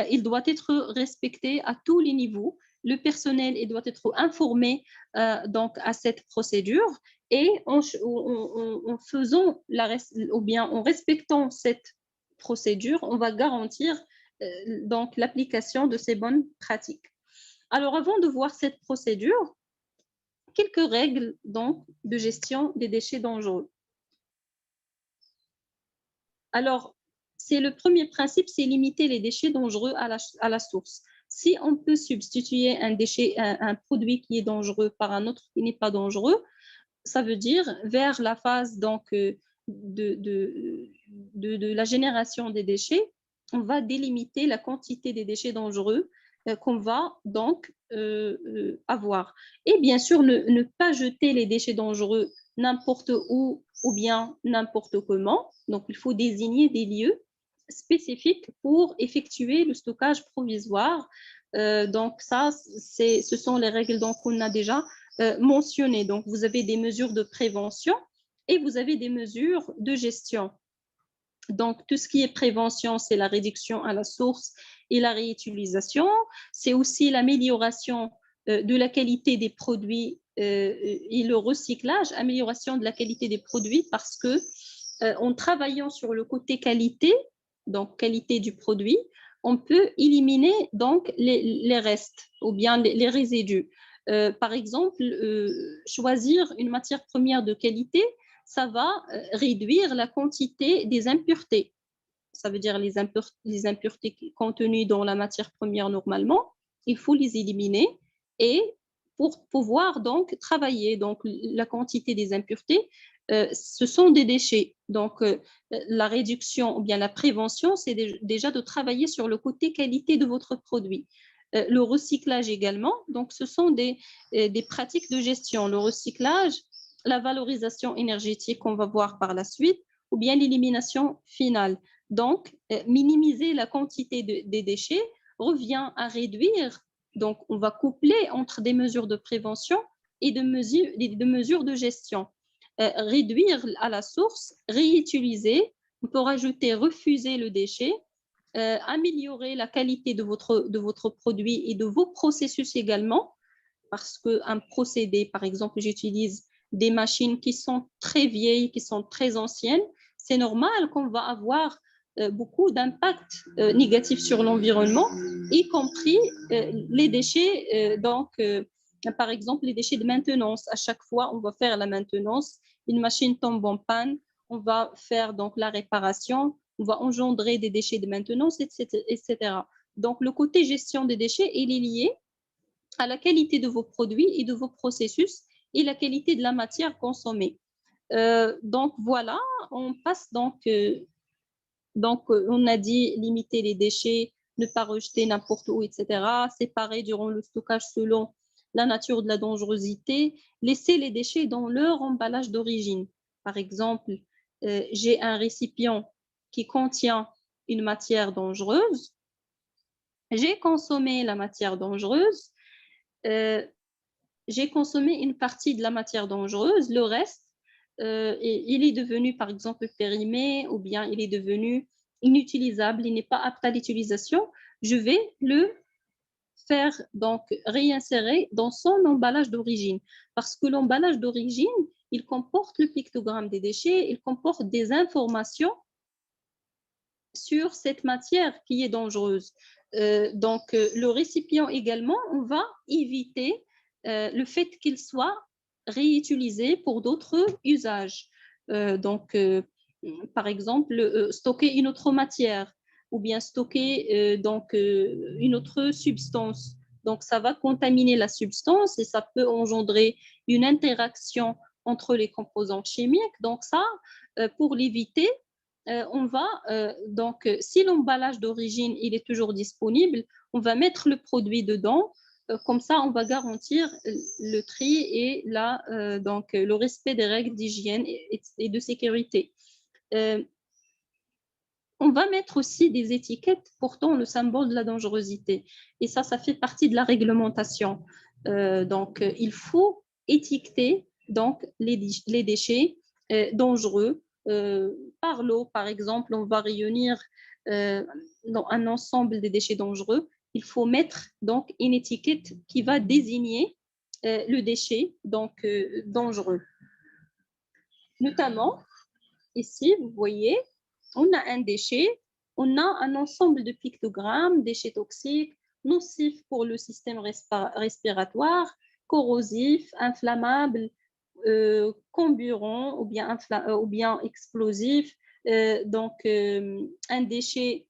Speaker 1: il doit être respecté à tous les niveaux. Le personnel il doit être informé donc à cette procédure et en faisant ou bien en respectant cette procédure, on va garantir donc l'application de ces bonnes pratiques. Alors, avant de voir cette procédure, quelques règles donc de gestion des déchets dangereux. Alors, c'est le premier principe, c'est limiter les déchets dangereux à la source. Si on peut substituer un produit qui est dangereux par un autre qui n'est pas dangereux, ça veut dire vers la phase donc, de la génération des déchets, on va délimiter la quantité des déchets dangereux qu'on va donc avoir. Et bien sûr, ne pas jeter les déchets dangereux n'importe où ou bien n'importe comment. Donc, il faut désigner des lieux spécifiques pour effectuer le stockage provisoire. Donc, ça, ce sont les règles qu'on a déjà mentionnées. Donc, vous avez des mesures de prévention et vous avez des mesures de gestion. Donc, tout ce qui est prévention, c'est la réduction à la source et la réutilisation. C'est aussi l'amélioration de la qualité des produits et le recyclage, amélioration de la qualité des produits parce que en travaillant sur le côté qualité, donc qualité du produit, on peut éliminer donc les restes ou bien les résidus. Par exemple, choisir une matière première de qualité, ça va réduire la quantité des impuretés. Ça veut dire les impuretés contenues dans la matière première normalement, il faut les éliminer et pour pouvoir donc travailler donc la quantité des impuretés, ce sont des déchets. Donc la réduction ou bien la prévention, c'est déjà de travailler sur le côté qualité de votre produit. Le recyclage également, donc ce sont des pratiques de gestion. Le recyclage, la valorisation énergétique qu'on va voir par la suite, ou bien l'élimination finale. Donc, minimiser la quantité des déchets revient à réduire. Donc, on va coupler entre des mesures de prévention et de mesures de gestion. Réduire à la source, réutiliser, on peut rajouter refuser le déchet, améliorer la qualité de votre produit et de vos processus également, parce qu'un procédé, par exemple, j'utilise des machines qui sont très vieilles, qui sont très anciennes, c'est normal qu'on va avoir beaucoup d'impact négatif sur l'environnement, y compris les déchets, par exemple, les déchets de maintenance. À chaque fois, on va faire la maintenance, une machine tombe en panne, on va faire donc la réparation, on va engendrer des déchets de maintenance, etc. Donc, le côté gestion des déchets, il est lié à la qualité de vos produits et de vos processus et la qualité de la matière consommée. Donc, voilà, on passe on a dit limiter les déchets, ne pas rejeter n'importe où, etc. Séparer durant le stockage selon la nature de la dangerosité. Laisser les déchets dans leur emballage d'origine. Par exemple, j'ai un récipient qui contient une matière dangereuse. J'ai consommé la matière dangereuse. J'ai consommé une partie de la matière dangereuse. Le reste, il est devenu, par exemple, périmé ou bien il est devenu inutilisable, il n'est pas apte à l'utilisation. Je vais le faire donc réinsérer dans son emballage d'origine parce que l'emballage d'origine, il comporte le pictogramme des déchets, il comporte des informations sur cette matière qui est dangereuse. Le récipient également, on va éviter le fait qu'il soit réutilisé pour d'autres usages. Par exemple, stocker une autre matière ou bien stocker une autre substance. Donc, ça va contaminer la substance et ça peut engendrer une interaction entre les composants chimiques. Donc, ça, pour l'éviter, on va si l'emballage d'origine il est toujours disponible, on va mettre le produit dedans. Comme ça, on va garantir le tri et le respect des règles d'hygiène et de sécurité. On va mettre aussi des étiquettes portant le symbole de la dangerosité. Et ça fait partie de la réglementation. Il faut étiqueter donc les déchets dangereux. Par l'eau, par exemple, on va réunir un ensemble de déchets dangereux. Il faut mettre donc une étiquette qui va désigner le déchet donc dangereux. Notamment, ici, vous voyez, on a un déchet, on a un ensemble de pictogrammes, déchets toxiques, nocifs pour le système respiratoire, corrosifs, inflammables, comburants ou bien explosifs. Donc, un déchet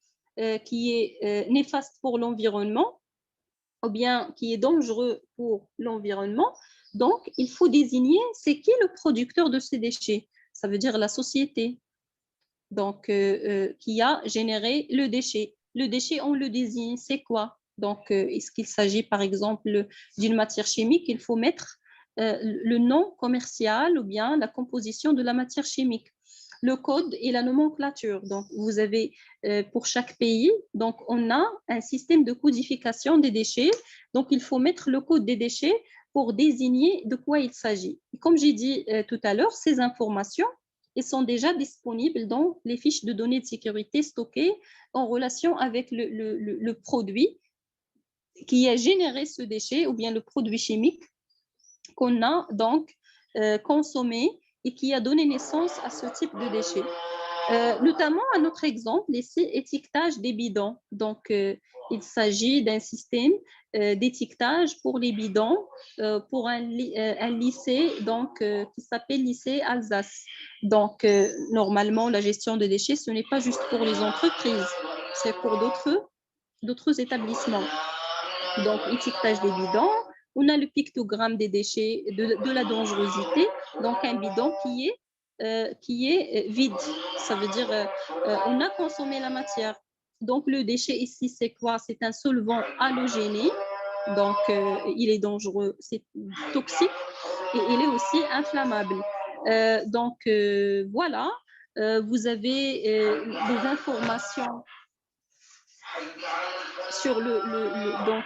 Speaker 1: qui est néfaste pour l'environnement ou bien qui est dangereux pour l'environnement. Donc, il faut désigner c'est qui le producteur de ces déchets. Ça veut dire la société donc, qui a généré le déchet. Le déchet, on le désigne, c'est quoi? Donc, est-ce qu'il s'agit par exemple d'une matière chimique? Il faut mettre le nom commercial ou bien la composition de la matière chimique, le code et la nomenclature. Donc, vous avez pour chaque pays, donc on a un système de codification des déchets. Donc, il faut mettre le code des déchets pour désigner de quoi il s'agit. Comme j'ai dit tout à l'heure, ces informations ils sont déjà disponibles dans les fiches de données de sécurité stockées en relation avec le produit qui a généré ce déchet ou bien le produit chimique qu'on a donc consommé et qui a donné naissance à ce type de déchet. Notamment, un autre exemple ici, étiquetage des bidons. Donc, il s'agit d'un système d'étiquetage pour les bidons pour un lycée donc, qui s'appelle lycée Alsace. Donc, normalement, la gestion des déchets, ce n'est pas juste pour les entreprises, c'est pour d'autres établissements. Donc, étiquetage des bidons. On a le pictogramme des déchets, de la dangerosité. Donc, un bidon qui est vide. Ça veut dire on a consommé la matière. Donc, le déchet ici, c'est quoi? C'est un solvant halogéné. Donc, il est dangereux, c'est toxique et il est aussi inflammable. Donc, voilà, vous avez des informations sur donc,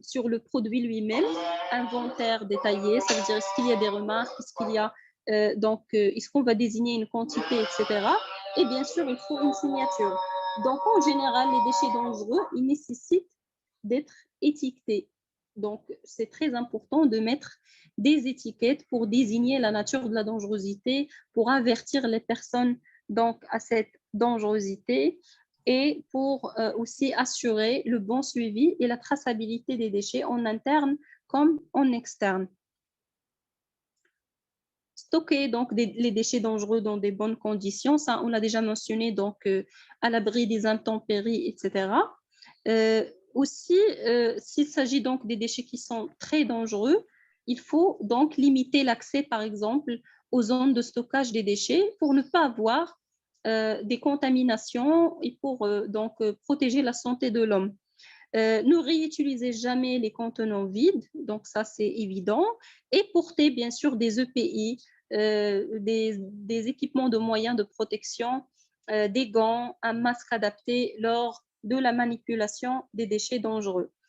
Speaker 1: sur le produit lui-même, inventaire détaillé, ça veut dire est-ce qu'il y a des remarques, est-ce qu'il y a donc est-ce qu'on va désigner une quantité, etc. Et bien sûr, il faut une signature. Donc, en général, les déchets dangereux, ils nécessitent d'être étiquetés. Donc, c'est très important de mettre des étiquettes pour désigner la nature de la dangerosité, pour avertir les personnes donc à cette dangerosité et pour aussi assurer le bon suivi et la traçabilité des déchets en interne comme en externe. Stocker donc les déchets dangereux dans des bonnes conditions, ça on l'a déjà mentionné, donc à l'abri des intempéries, etc. Aussi, s'il s'agit donc des déchets qui sont très dangereux, il faut donc limiter l'accès, par exemple, aux zones de stockage des déchets pour ne pas avoir des contaminations et pour donc protéger la santé de l'homme. Ne réutilisez jamais les contenants vides, donc ça c'est évident, et portez bien sûr des EPI, des équipements de moyens de protection, des gants, un masque adapté lors de la manipulation des déchets dangereux.